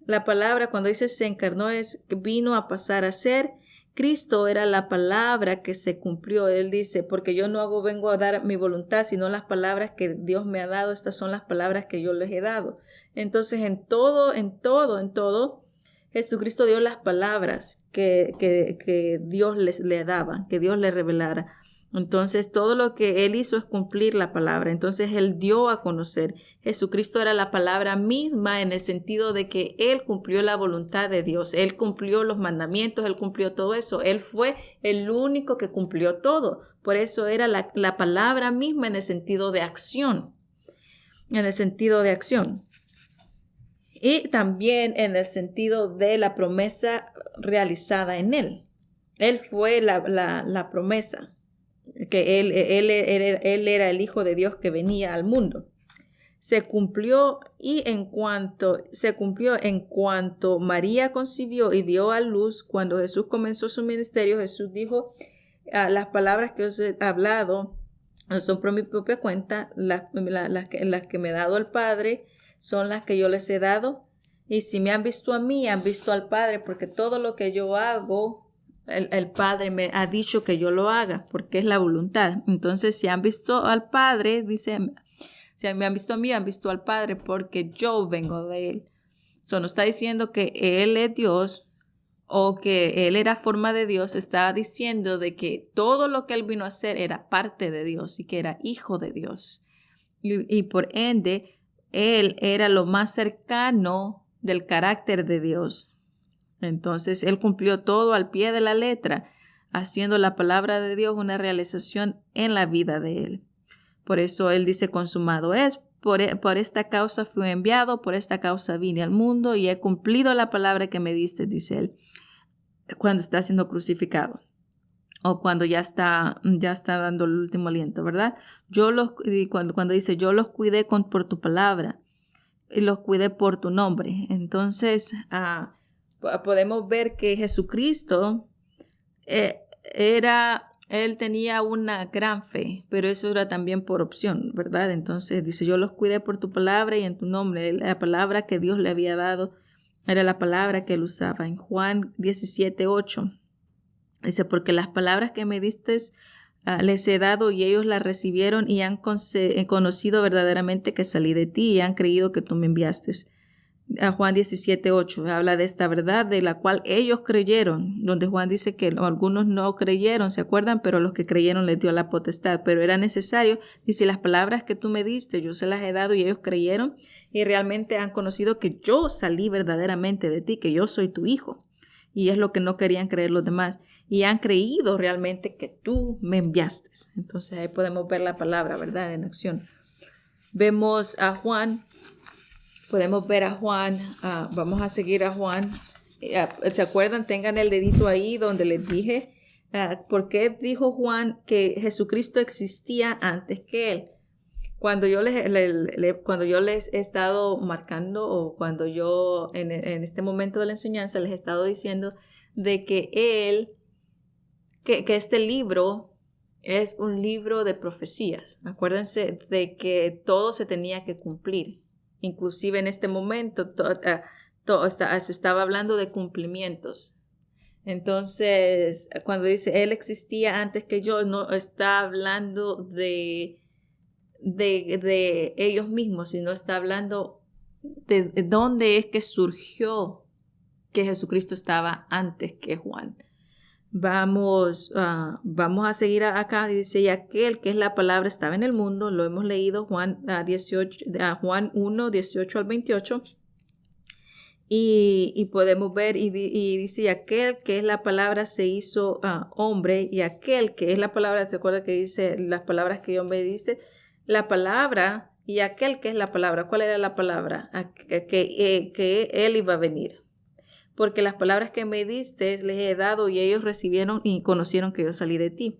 la palabra cuando dice se encarnó vino a pasar a ser. Cristo era la palabra que se cumplió. Él dice, porque yo no vengo a dar mi voluntad, sino las palabras que Dios me ha dado. Estas son las palabras que yo les he dado. Entonces, en todo, Jesucristo dio las palabras que Dios le daba, que Dios le revelara. Entonces, todo lo que Él hizo es cumplir la palabra. Entonces, Él dio a conocer. Jesucristo era la palabra misma en el sentido de que Él cumplió la voluntad de Dios. Él cumplió los mandamientos, Él cumplió todo eso. Él fue el único que cumplió todo. Por eso era la palabra misma en el sentido de acción. En el sentido de acción. Y también en el sentido de la promesa realizada en Él. Él fue la promesa. Que él era el Hijo de Dios que venía al mundo. Se cumplió en cuanto María concibió y dio a luz, cuando Jesús comenzó su ministerio, Jesús dijo, las palabras que os he hablado no son por mi propia cuenta, las que me ha dado el Padre son las que yo les he dado, y si me han visto a mí, han visto al Padre, porque todo lo que yo hago, el Padre me ha dicho que yo lo haga, porque es la voluntad. Entonces, si han visto al Padre, dice, Si me han visto a mí, han visto al Padre, porque yo vengo de Él. Eso no está diciendo que Él es Dios o que Él era forma de Dios. Está diciendo de que todo lo que Él vino a hacer era parte de Dios y que era hijo de Dios. Y por ende, Él era lo más cercano del carácter de Dios. Entonces, Él cumplió todo al pie de la letra, haciendo la palabra de Dios una realización en la vida de Él. Por eso Él dice, consumado es. Por esta causa fui enviado, por esta causa vine al mundo y he cumplido la palabra que me diste, dice Él, cuando está siendo crucificado o cuando ya está dando el último aliento, ¿verdad? Cuando dice, yo los cuidé por tu palabra y los cuidé por tu nombre. Entonces, podemos ver que Jesucristo Él tenía una gran fe, pero eso era también por opción, ¿verdad? Entonces dice, yo los cuidé por tu palabra y en tu nombre. La palabra que Dios le había dado era la palabra que él usaba. En Juan 17:8 dice, porque las palabras que me diste les he dado y ellos las recibieron y han conocido verdaderamente que salí de ti y han creído que tú me enviaste. A Juan 17:8 habla de esta verdad de la cual ellos creyeron, donde Juan dice que algunos no creyeron, ¿se acuerdan? Pero los que creyeron les dio la potestad, pero era necesario, dice, las palabras que tú me diste, yo se las he dado y ellos creyeron y realmente han conocido que yo salí verdaderamente de ti, que yo soy tu hijo. Y es lo que no querían creer los demás. Y han creído realmente que tú me enviaste. Entonces ahí podemos ver la palabra, ¿verdad? En acción. Vemos a Juan. Podemos ver a Juan. Vamos a seguir a Juan. ¿Se acuerdan? Tengan el dedito ahí donde les dije. ¿Por qué dijo Juan que Jesucristo existía antes que él? Cuando yo les he estado marcando o cuando yo en este momento de la enseñanza les he estado diciendo de que que este libro es un libro de profecías. Acuérdense de que todo se tenía que cumplir. Inclusive en este momento se estaba hablando de cumplimientos. Entonces, cuando dice Él existía antes que yo, no está hablando de ellos mismos, sino está hablando de dónde es que surgió que Jesucristo estaba antes que Juan. Vamos a seguir acá. Dice, y aquel que es la palabra estaba en el mundo, lo hemos leído, Juan 1, 18 al 28. Y podemos ver, y dice, y aquel que es la palabra se hizo hombre, y aquel que es la palabra, ¿se acuerda que dice las palabras que yo me diste? La palabra y aquel que es la palabra. ¿Cuál era la palabra? Que él iba a venir. Porque las palabras que me diste les he dado y ellos recibieron y conocieron que yo salí de ti.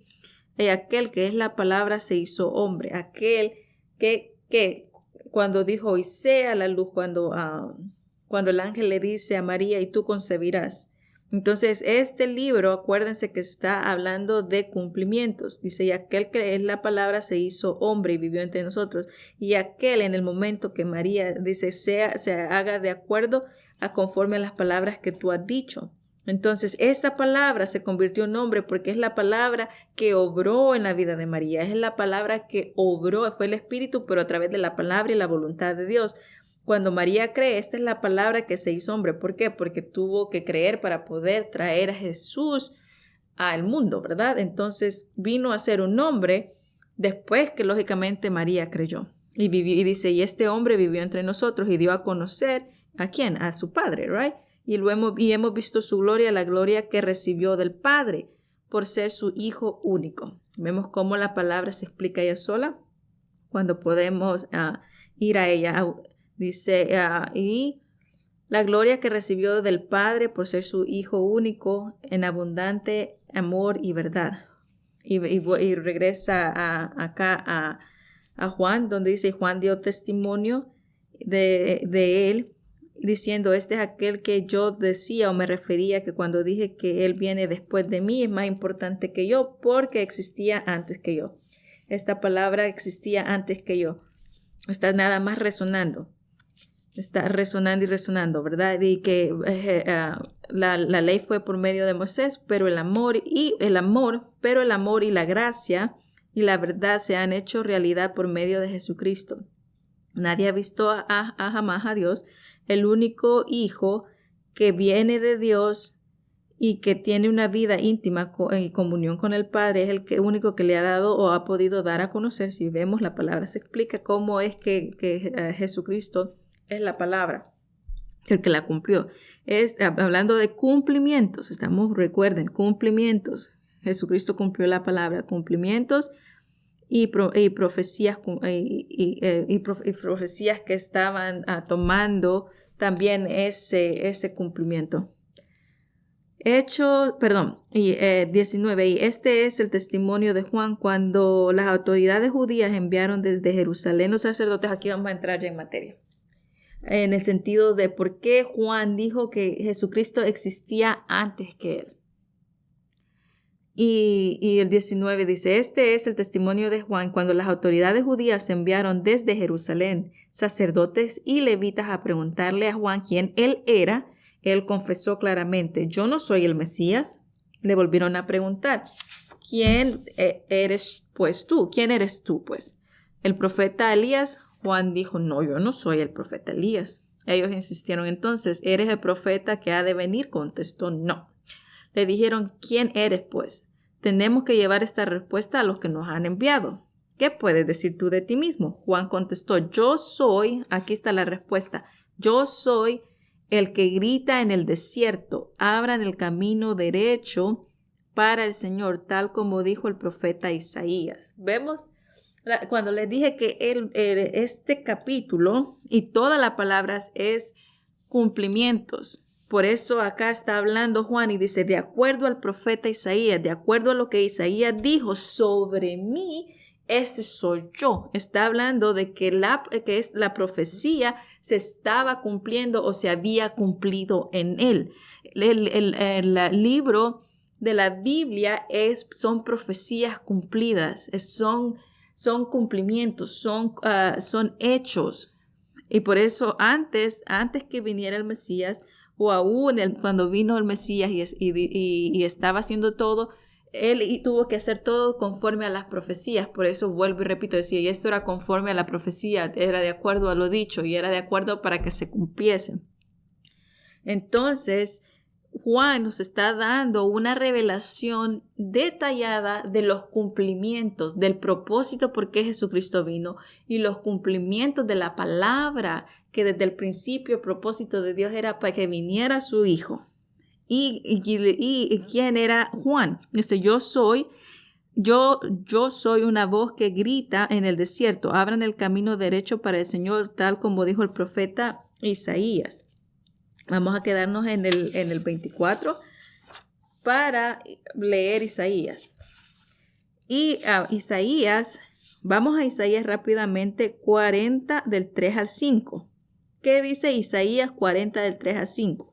Y aquel que es la palabra se hizo hombre. Aquel que cuando dijo y sea la luz, cuando el ángel le dice a María y tú concebirás. Entonces, este libro, acuérdense que está hablando de cumplimientos. Dice, y aquel que es la palabra se hizo hombre y vivió entre nosotros. Y aquel en el momento que María dice, se haga de acuerdo conforme a las palabras que tú has dicho. Entonces, esa palabra se convirtió en hombre porque es la palabra que obró en la vida de María. Es la palabra que obró, fue el Espíritu, pero a través de la palabra y la voluntad de Dios. Cuando María cree, esta es la palabra que se hizo hombre. ¿Por qué? Porque tuvo que creer para poder traer a Jesús al mundo, ¿verdad? Entonces vino a ser un hombre después que lógicamente María creyó. Y dice, y este hombre vivió entre nosotros y dio a conocer ¿a quién? A su Padre, ¿right? Y hemos visto su gloria, la gloria que recibió del Padre por ser su Hijo único. Vemos cómo la palabra se explica ella sola cuando podemos ir a ella. Dice, y la gloria que recibió del Padre por ser su Hijo único en abundante amor y verdad. Y regresa acá a Juan, donde dice, Juan dio testimonio de él, diciendo, este es aquel que yo decía o me refería que cuando dije que él viene después de mí es más importante que yo porque existía antes que yo. Esta palabra existía antes que yo. Está nada más resonando. Está resonando y resonando, ¿verdad? Y que la ley fue por medio de Moisés, pero el amor y la gracia y la verdad se han hecho realidad por medio de Jesucristo. Nadie ha visto jamás a Dios. El único Hijo que viene de Dios y que tiene una vida íntima y comunión con el Padre es el único que le ha dado o ha podido dar a conocer. Si vemos, la palabra se explica cómo es que Jesucristo es la palabra, el que la cumplió. Hablando de cumplimientos, recuerden, cumplimientos. Jesucristo cumplió la palabra, cumplimientos y profecías profecías que estaban tomando también ese cumplimiento. 19. Y este es el testimonio de Juan cuando las autoridades judías enviaron desde Jerusalén los sacerdotes. Aquí vamos a entrar ya en materia, en el sentido de por qué Juan dijo que Jesucristo existía antes que él. Y el 19 dice, este es el testimonio de Juan cuando las autoridades judías enviaron desde Jerusalén sacerdotes y levitas a preguntarle a Juan quién él era. Él confesó claramente, yo no soy el Mesías. Le volvieron a preguntar, ¿quién eres pues tú? ¿Quién eres tú pues? ¿El profeta Elías? Juan dijo, no, yo no soy el profeta Elías. Ellos insistieron entonces, ¿eres el profeta que ha de venir? Contestó, no. Le dijeron, ¿quién eres pues? Tenemos que llevar esta respuesta a los que nos han enviado. ¿Qué puedes decir tú de ti mismo? Juan contestó, yo soy, aquí está la respuesta, yo soy el que grita en el desierto, abran el camino derecho para el Señor, tal como dijo el profeta Isaías. Vemos, cuando les dije que este capítulo y todas las palabras es cumplimientos. Por eso acá está hablando Juan y dice, de acuerdo al profeta Isaías, de acuerdo a lo que Isaías dijo sobre mí, ese soy yo. Está hablando de que la profecía se estaba cumpliendo o se había cumplido en él. El libro de la Biblia son profecías cumplidas, son cumplimientos, son hechos. Y por eso antes que viniera el Mesías, o aún cuando vino el Mesías y estaba haciendo todo, él tuvo que hacer todo conforme a las profecías. Por eso vuelvo y repito, decía, y esto era conforme a la profecía, era de acuerdo a lo dicho y era de acuerdo para que se cumpliese. Entonces, Juan nos está dando una revelación detallada de los cumplimientos, del propósito por qué Jesucristo vino y los cumplimientos de la palabra, que desde el principio el propósito de Dios era para que viniera su Hijo. ¿Y quién era Juan? Dice, yo soy una voz que grita en el desierto, abran el camino derecho para el Señor, tal como dijo el profeta Isaías. Vamos a quedarnos en el 24 para leer Isaías. Y vamos a Isaías rápidamente, 40 del 3 al 5. ¿Qué dice Isaías 40 del 3 al 5?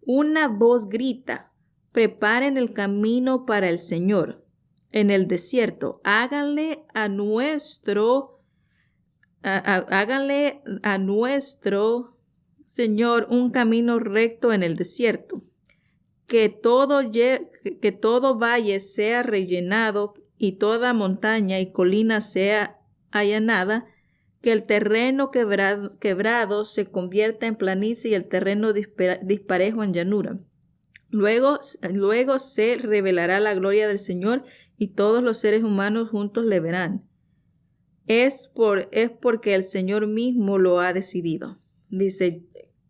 Una voz grita, preparen el camino para el Señor. En el desierto, háganle a nuestro Señor un camino recto en el desierto. Que todo valle sea rellenado y toda montaña y colina sea allanada. Que el terreno quebrado se convierta en planicie y el terreno disparejo en llanura. Luego se revelará la gloria del Señor y todos los seres humanos juntos le verán. Es porque el Señor mismo lo ha decidido. Dice,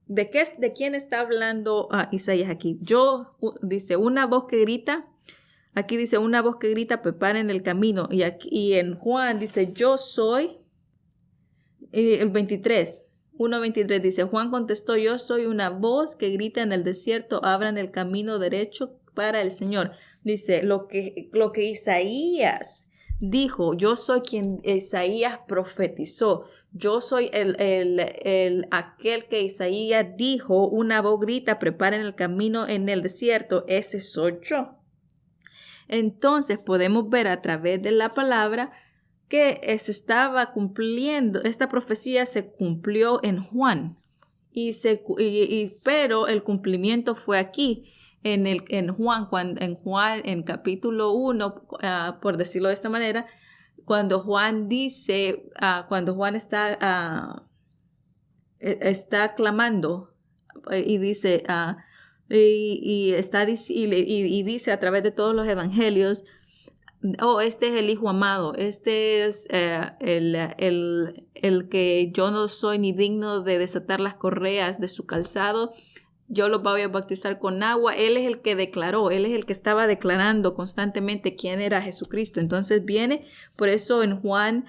¿de quién está hablando Isaías aquí? Dice, una voz que grita. Aquí dice, una voz que grita, preparen el camino. Y en Juan dice, yo soy. El 1:23 dice, Juan contestó, yo soy una voz que grita en el desierto, abran el camino derecho para el Señor. Dice, lo que Isaías dijo, yo soy quien Isaías profetizó, yo soy aquel que Isaías dijo, una voz grita, preparen el camino en el desierto, ese soy yo. Entonces podemos ver a través de la palabra que se estaba cumpliendo, esta profecía se cumplió en Juan, pero el cumplimiento fue aquí, en Juan, en capítulo 1, por decirlo de esta manera, cuando Juan dice, cuando Juan está está clamando y dice, y dice a través de todos los evangelios, oh, este es el Hijo amado, este es el que yo no soy ni digno de desatar las correas de su calzado. Yo los voy a bautizar con agua. Él es el que declaró, él es el que estaba declarando constantemente quién era Jesucristo. Entonces viene, por eso en Juan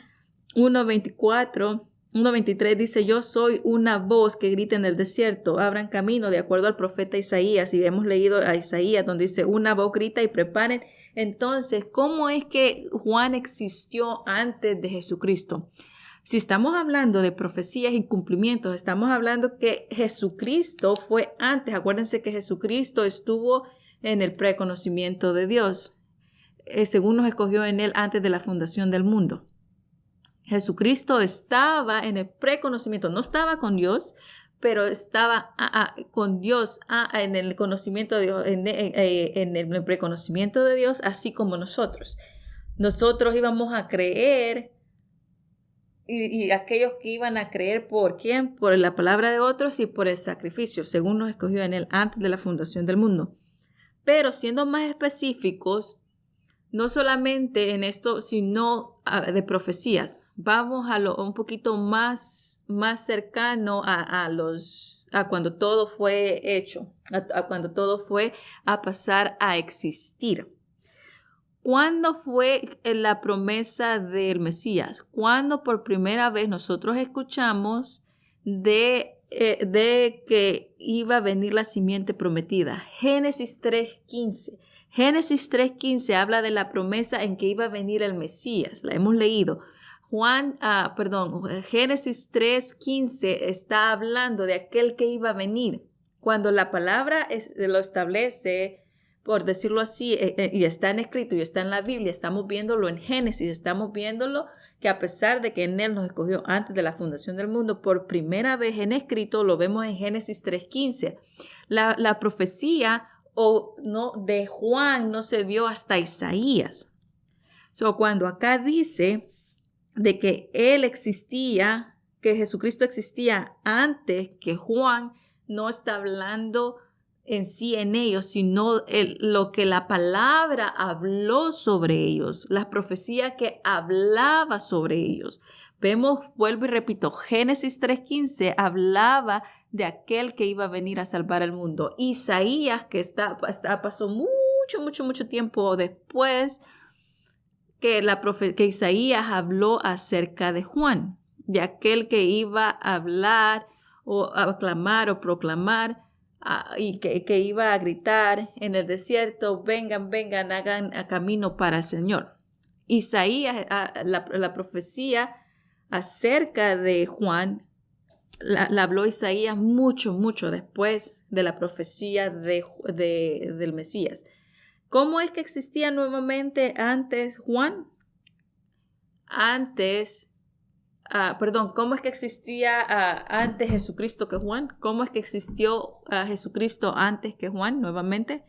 1:24, 1:23 dice, yo soy una voz que grita en el desierto, abran camino, de acuerdo al profeta Isaías. Y hemos leído a Isaías donde dice, una voz grita y preparen. Entonces, ¿cómo es que Juan existió antes de Jesucristo? Si estamos hablando de profecías y cumplimientos, estamos hablando que Jesucristo fue antes. Acuérdense que Jesucristo estuvo en el preconocimiento de Dios, según nos escogió en él antes de la fundación del mundo. Jesucristo estaba en el preconocimiento, no estaba con Dios, pero estaba con Dios en el conocimiento de Dios, en el preconocimiento de Dios, así como nosotros. Nosotros íbamos a creer. Y aquellos que iban a creer, ¿por quién? Por la palabra de otros y por el sacrificio, según nos escogió en él antes de la fundación del mundo. Pero siendo más específicos, no solamente en esto, sino de profecías. Vamos a lo un poquito más cercano a cuando todo fue hecho, a cuando todo fue a pasar a existir. ¿Cuándo fue la promesa del Mesías? ¿Cuándo por primera vez nosotros escuchamos de que iba a venir la simiente prometida? Génesis 3:15. Génesis 3:15 habla de la promesa en que iba a venir el Mesías. La hemos leído. Génesis 3:15 está hablando de aquel que iba a venir. Cuando la palabra lo establece, por decirlo así, y está en escrito y está en la Biblia, estamos viéndolo en Génesis, estamos viéndolo que a pesar de que en él nos escogió antes de la fundación del mundo, por primera vez en escrito lo vemos en Génesis 3:15. La profecía de Juan no se dio hasta Isaías. Cuando acá dice de que él existía, que Jesucristo existía antes que Juan, no está hablando en sí en ellos, sino lo que la palabra habló sobre ellos, la profecía que hablaba sobre ellos. Vemos, vuelvo y repito, Génesis 3:15 hablaba de aquel que iba a venir a salvar al mundo. Isaías, que pasó mucho tiempo después, que Isaías habló acerca de Juan, de aquel que iba a hablar o a aclamar o proclamar y que iba a gritar en el desierto, vengan, hagan camino para el Señor. Isaías, la profecía acerca de Juan, la habló Isaías mucho después de la profecía del Mesías. ¿Cómo es que existía nuevamente antes Juan? ¿Cómo es que existía antes Jesucristo que Juan? ¿Cómo es que existió Jesucristo antes que Juan nuevamente?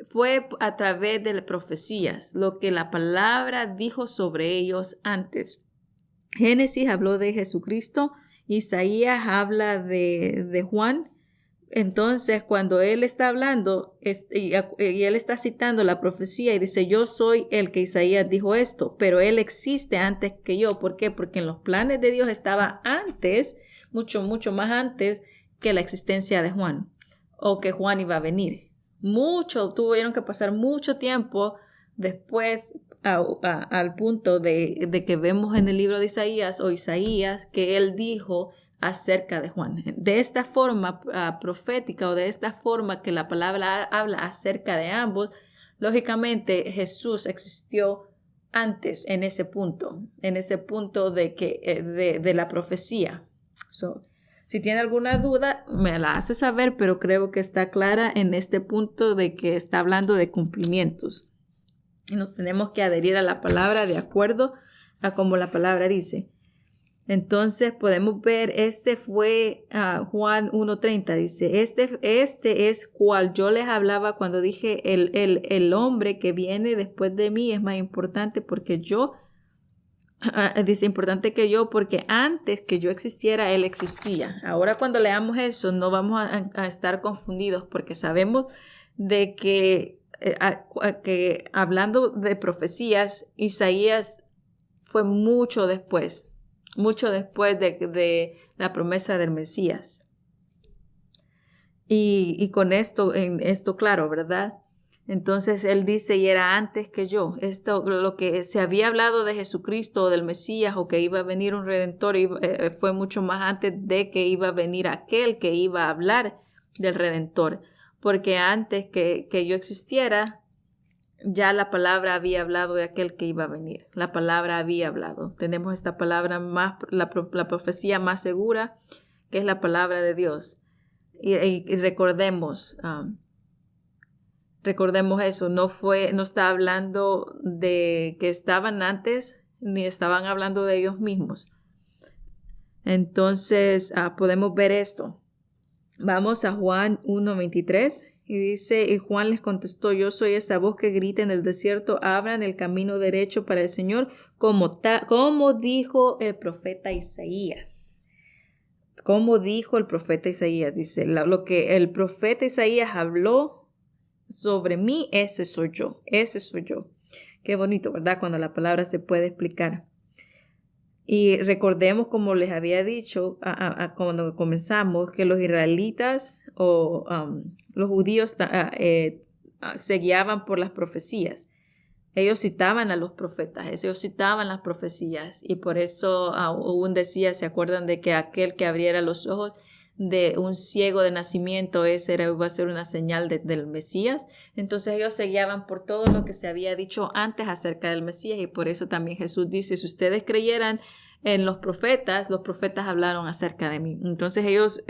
Fue a través de las profecías, lo que la palabra dijo sobre ellos antes. Génesis habló de Jesucristo, Isaías habla de Juan. Entonces, cuando él está hablando y él está citando la profecía y dice, yo soy el que Isaías dijo esto, pero él existe antes que yo. ¿Por qué? Porque en los planes de Dios estaba antes, mucho más antes que la existencia de Juan o que Juan iba a venir. Tuvieron que pasar mucho tiempo después al punto de que vemos en el libro de Isaías que él dijo acerca de Juan. De esta forma profética o de esta forma que la palabra habla acerca de ambos, lógicamente Jesús existió antes en ese punto de la profecía. Si tiene alguna duda, me la hace saber, pero creo que está clara en este punto de que está hablando de cumplimientos. Y nos tenemos que adherir a la palabra de acuerdo a como la palabra dice. Entonces podemos ver, fue Juan 1:30, dice, este es cual yo les hablaba cuando dije, el hombre que viene después de mí es más importante porque yo Dice, importante que yo, porque antes que yo existiera, Él existía. Ahora cuando leamos eso, no vamos a estar confundidos, porque sabemos de que hablando de profecías, Isaías fue mucho después de la promesa del Mesías. Y con esto claro, ¿verdad? Entonces él dice, y era antes que yo. Esto, lo que se había hablado de Jesucristo o del Mesías o que iba a venir un Redentor, fue mucho más antes de que iba a venir aquel que iba a hablar del Redentor. Porque antes que yo existiera, ya la palabra había hablado de aquel que iba a venir. La palabra había hablado. Tenemos esta palabra la profecía más segura, que es la palabra de Dios. Y recordemos eso, no está hablando de que estaban antes, ni estaban hablando de ellos mismos. Entonces, podemos ver esto. Vamos a Juan 1:23 y dice, y Juan les contestó, yo soy esa voz que grita en el desierto, abran el camino derecho para el Señor, como dijo el profeta Isaías. Como dijo el profeta Isaías, dice, lo que el profeta Isaías habló sobre mí, ese soy yo. Qué bonito, ¿verdad? Cuando la palabra se puede explicar. Y recordemos, como les había dicho cuando comenzamos, que los israelitas o los judíos se guiaban por las profecías. Ellos citaban a los profetas, ellos citaban las profecías y por eso aún decía, ¿se acuerdan de que aquel que abriera los ojos de un ciego de nacimiento, iba a ser una señal del Mesías? Entonces ellos se guiaban por todo lo que se había dicho antes acerca del Mesías y por eso también Jesús dice, si ustedes creyeran en los profetas hablaron acerca de mí. Entonces ellos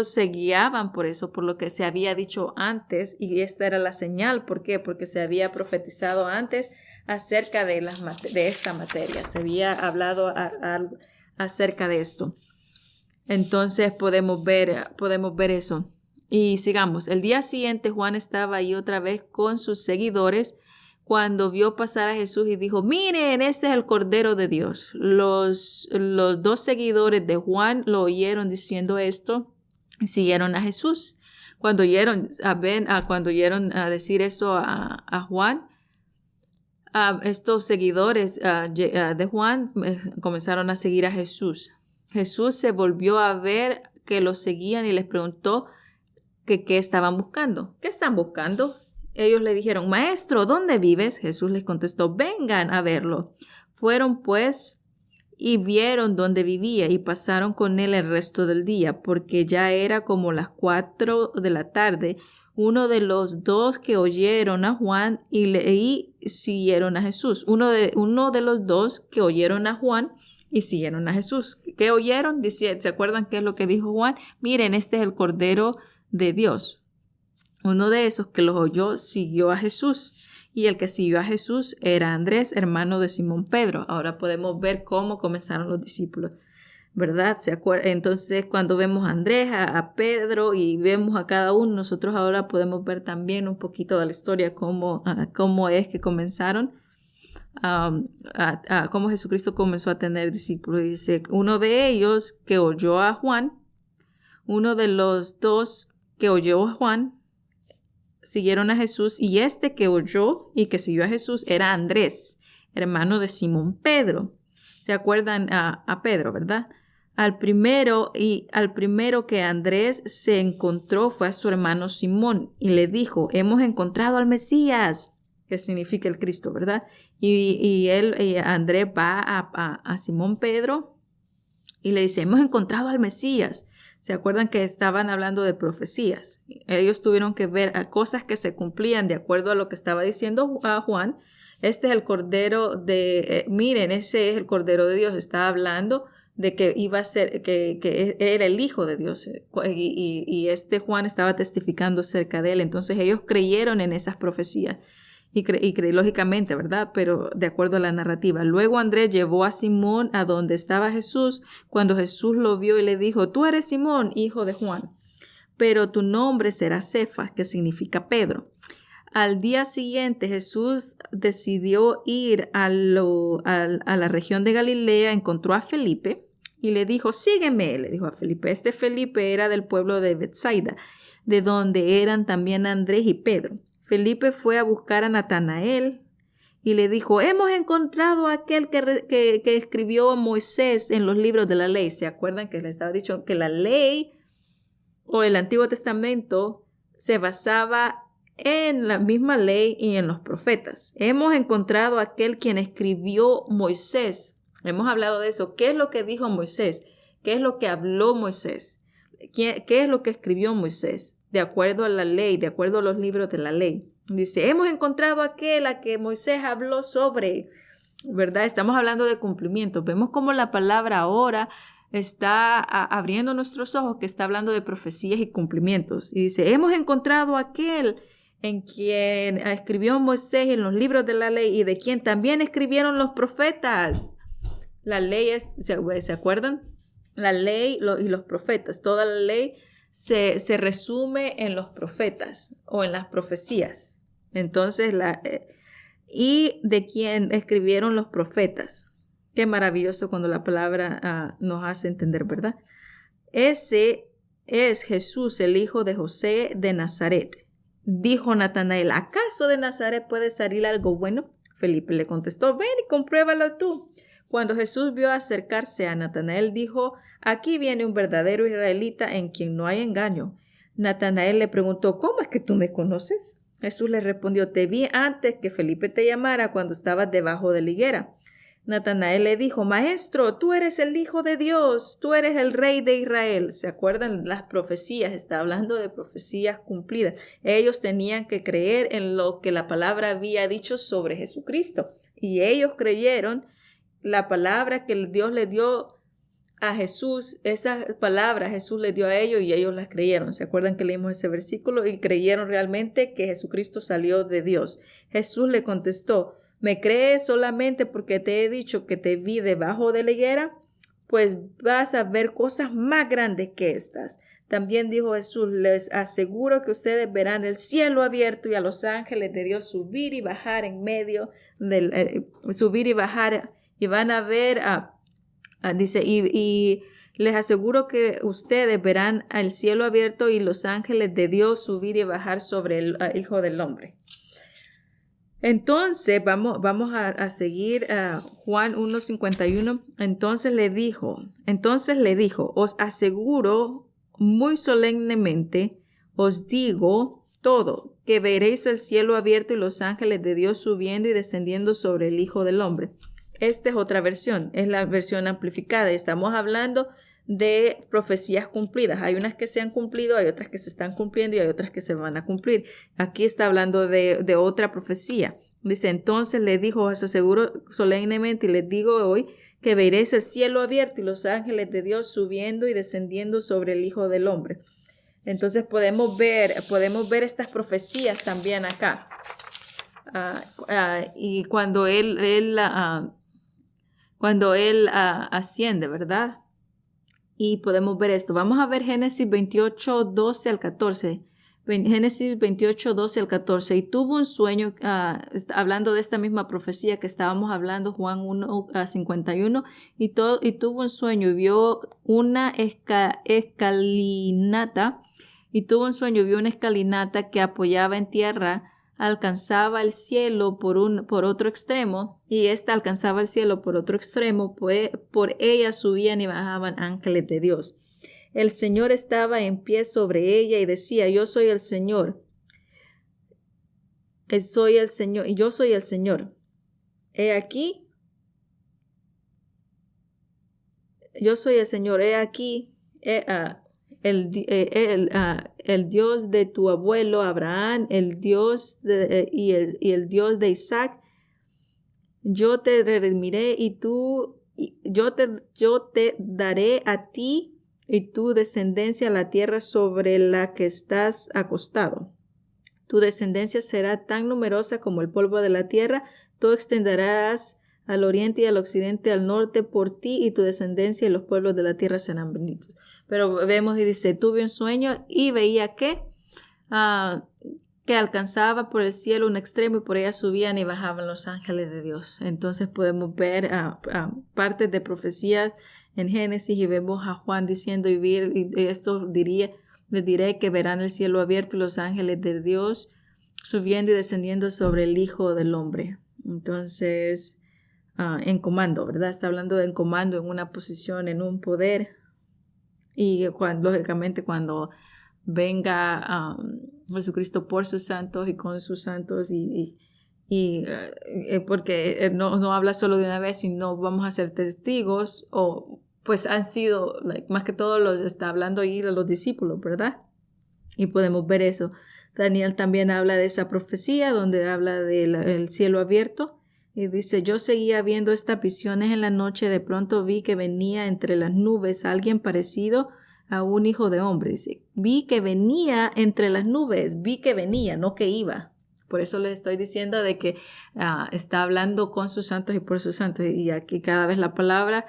se guiaban por eso, por lo que se había dicho antes, y esta era la señal. ¿Por qué? Porque se había profetizado antes acerca de esta materia. Se había hablado acerca de esto. Entonces podemos ver eso. Y sigamos. El día siguiente Juan estaba ahí otra vez con sus seguidores cuando vio pasar a Jesús y dijo, miren, este es el Cordero de Dios. Los dos seguidores de Juan lo oyeron diciendo esto y siguieron a Jesús. Cuando oyeron a decir eso a Juan, estos seguidores de Juan comenzaron a seguir a Jesús. Jesús se volvió a ver que los seguían y les preguntó qué estaban buscando. ¿Qué están buscando? Ellos le dijeron, Maestro, ¿dónde vives? Jesús les contestó, vengan a verlo. Fueron pues y vieron dónde vivía y pasaron con él el resto del día, porque ya era como las 4 de la tarde. Uno de los dos que oyeron a Juan y siguieron a Jesús. Uno de los dos que oyeron a Juan y siguieron a Jesús. ¿Qué oyeron? ¿Se acuerdan qué es lo que dijo Juan? Miren, este es el Cordero de Dios. Uno de esos que los oyó siguió a Jesús y el que siguió a Jesús era Andrés, hermano de Simón Pedro. Ahora podemos ver cómo comenzaron los discípulos, ¿verdad? Entonces cuando vemos a Andrés, a Pedro y vemos a cada uno, nosotros ahora podemos ver también un poquito de la historia, cómo es que comenzaron, cómo Jesucristo comenzó a tener discípulos. Dice, uno de ellos que oyó a Juan, uno de los dos que oyó a Juan, siguieron a Jesús y este que oyó y que siguió a Jesús era Andrés, hermano de Simón Pedro. ¿Se acuerdan a Pedro, verdad? Al primero que Andrés se encontró fue a su hermano Simón y le dijo, hemos encontrado al Mesías, que significa el Cristo, ¿verdad? Y Andrés va a Simón Pedro y le dice, hemos encontrado al Mesías. ¿Se acuerdan que estaban hablando de profecías? Ellos tuvieron que ver cosas que se cumplían de acuerdo a lo que estaba diciendo a Juan. Este es el Cordero miren, ese es el Cordero de Dios. Está hablando de que iba a ser, que era el Hijo de Dios. Y Juan estaba testificando acerca de él. Entonces ellos creyeron en esas profecías. Y lógicamente, ¿verdad? Pero de acuerdo a la narrativa. Luego Andrés llevó a Simón a donde estaba Jesús. Cuando Jesús lo vio y le dijo, tú eres Simón, hijo de Juan, pero tu nombre será Cefas, que significa Pedro. Al día siguiente Jesús decidió ir a la región de Galilea, encontró a Felipe y le dijo, sígueme, le dijo a Felipe. Este Felipe era del pueblo de Betsaida, de donde eran también Andrés y Pedro. Felipe fue a buscar a Natanael y le dijo, hemos encontrado a aquel que escribió Moisés en los libros de la ley. ¿Se acuerdan que les estaba dicho que la ley o el Antiguo Testamento se basaba en la misma ley y en los profetas? Hemos encontrado a aquel quien escribió Moisés. Hemos hablado de eso. ¿Qué es lo que dijo Moisés? ¿Qué es lo que habló Moisés? ¿Qué es lo que escribió Moisés? De acuerdo a la ley, de acuerdo a los libros de la ley. Dice, hemos encontrado aquel a que Moisés habló sobre, ¿verdad? Estamos hablando de cumplimiento. Vemos cómo la palabra ahora está abriendo nuestros ojos, que está hablando de profecías y cumplimientos. Y dice, hemos encontrado aquel en quien escribió Moisés en los libros de la ley y de quien también escribieron los profetas. La ley es, ¿se acuerdan? La ley y los profetas, toda la ley se resume en los profetas o en las profecías. Entonces, y de quien escribieron los profetas. Qué maravilloso cuando la palabra nos hace entender, ¿verdad? Ese es Jesús, el hijo de José de Nazaret. Dijo Natanael, ¿acaso de Nazaret puede salir algo bueno? Felipe le contestó, ven y compruébalo tú. Cuando Jesús vio acercarse a Natanael, dijo, aquí viene un verdadero israelita en quien no hay engaño. Natanael le preguntó, ¿cómo es que tú me conoces? Jesús le respondió, te vi antes que Felipe te llamara cuando estabas debajo de la higuera. Natanael le dijo, Maestro, tú eres el Hijo de Dios, tú eres el Rey de Israel. ¿Se acuerdan las profecías? Está hablando de profecías cumplidas. Ellos tenían que creer en lo que la palabra había dicho sobre Jesucristo. Y ellos creyeron la palabra que Dios le dio a Jesús, esas palabras Jesús le dio a ellos y ellos las creyeron. ¿Se acuerdan que leímos ese versículo? Y creyeron realmente que Jesucristo salió de Dios. Jesús le contestó, ¿me crees solamente porque te he dicho que te vi debajo de la higuera? Pues vas a ver cosas más grandes que estas. También dijo Jesús, les aseguro que ustedes verán el cielo abierto y a los ángeles de Dios subir y bajar en medio del subir y bajar. Y van a ver, dice, y les aseguro que ustedes verán el cielo abierto y los ángeles de Dios subir y bajar sobre el Hijo del Hombre. Entonces, vamos a seguir Juan 1:51. Entonces le dijo, os aseguro muy solemnemente, os digo todo, que veréis el cielo abierto y los ángeles de Dios subiendo y descendiendo sobre el Hijo del Hombre. Esta es otra versión, es la versión amplificada. Estamos hablando de profecías cumplidas. Hay unas que se han cumplido, hay otras que se están cumpliendo y hay otras que se van a cumplir. Aquí está hablando de otra profecía. Dice, entonces le dijo, os aseguro solemnemente y les digo hoy que veréis el cielo abierto y los ángeles de Dios subiendo y descendiendo sobre el Hijo del Hombre. Entonces podemos ver estas profecías también acá. Y cuando él asciende, ¿verdad? Y podemos ver esto. Vamos a ver Génesis 28, 12 al 14. Génesis 28, 12 al 14. Y tuvo un sueño, hablando de esta misma profecía que estábamos hablando, Juan 1, 51. Y tuvo un sueño y vio una escalinata. Y tuvo un sueño y vio una escalinata que apoyaba en tierra, alcanzaba el cielo por otro extremo, y ésta alcanzaba el cielo por otro extremo, pues por ella subían y bajaban ángeles de Dios. El Señor estaba en pie sobre ella y decía, yo soy el Señor. Y yo soy el Señor. He aquí. Yo soy el Señor. He aquí. El Dios de tu abuelo Abraham, el Dios y el Dios de Isaac, yo te redimiré yo te daré a ti y tu descendencia la tierra sobre la que estás acostado. Tu descendencia será tan numerosa como el polvo de la tierra, tú extenderás al oriente y al occidente, al norte por ti y tu descendencia y los pueblos de la tierra serán benditos. Pero vemos y dice, tuve un sueño y veía que que alcanzaba por el cielo un extremo y por ella subían y bajaban los ángeles de Dios. Entonces podemos ver partes de profecías en Génesis y vemos a Juan diciendo y esto les diré que verán el cielo abierto y los ángeles de Dios subiendo y descendiendo sobre el Hijo del Hombre. Entonces, en comando, ¿verdad? Está hablando de en comando, en una posición, en un poder. Y lógicamente cuando venga Jesucristo por sus santos y con sus santos porque no habla solo de una vez, sino vamos a ser testigos o pues han sido, más que todo los está hablando ahí de los discípulos, ¿verdad? Y podemos ver eso. Daniel también habla de esa profecía donde habla del cielo abierto y dice, yo seguía viendo estas visiones en la noche, de pronto vi que venía entre las nubes alguien parecido a un hijo de hombre. Dice, vi que venía entre las nubes, vi que venía, no que iba. Por eso les estoy diciendo de que está hablando con sus santos y por sus santos. Y aquí cada vez la palabra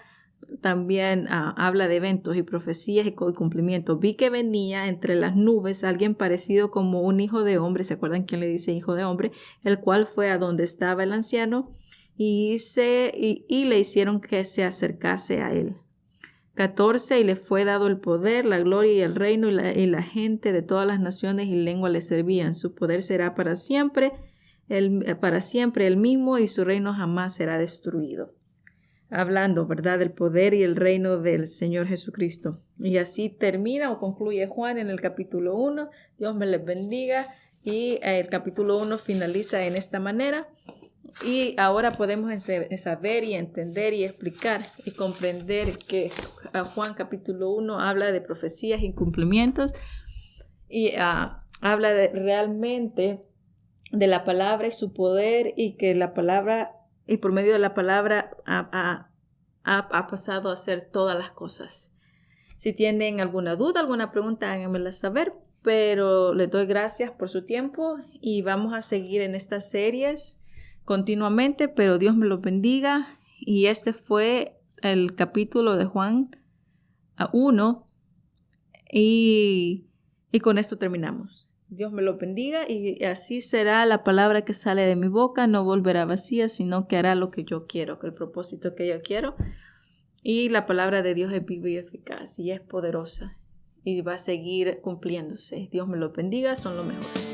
también habla de eventos y profecías y cumplimientos. Vi que venía entre las nubes alguien parecido como un hijo de hombre. ¿Se acuerdan quién le dice hijo de hombre? El cual fue a donde estaba el anciano y le hicieron que se acercase a él. 14. Y le fue dado el poder, la gloria y el reino y la gente de todas las naciones y lenguas le servían. Su poder será para siempre el mismo y su reino jamás será destruido. Hablando, ¿verdad?, del poder y el reino del Señor Jesucristo. Y así termina o concluye Juan en el capítulo 1. Dios me les bendiga. Y el capítulo 1 finaliza en esta manera. Y ahora podemos saber y entender y explicar y comprender que Juan capítulo 1 habla de profecías y cumplimientos y habla realmente de la palabra y su poder y que la palabra y por medio de la palabra ha pasado a hacer todas las cosas. Si tienen alguna duda, alguna pregunta, háganmela saber, pero les doy gracias por su tiempo y vamos a seguir en estas series continuamente, pero Dios me los bendiga. Y este fue el capítulo de Juan 1 y con esto terminamos. Dios me los bendiga y así será la palabra que sale de mi boca, no volverá vacía, sino que hará lo que yo quiero, que el propósito que yo quiero. Y la palabra de Dios es viva y eficaz y es poderosa y va a seguir cumpliéndose. Dios me los bendiga, son lo mejor.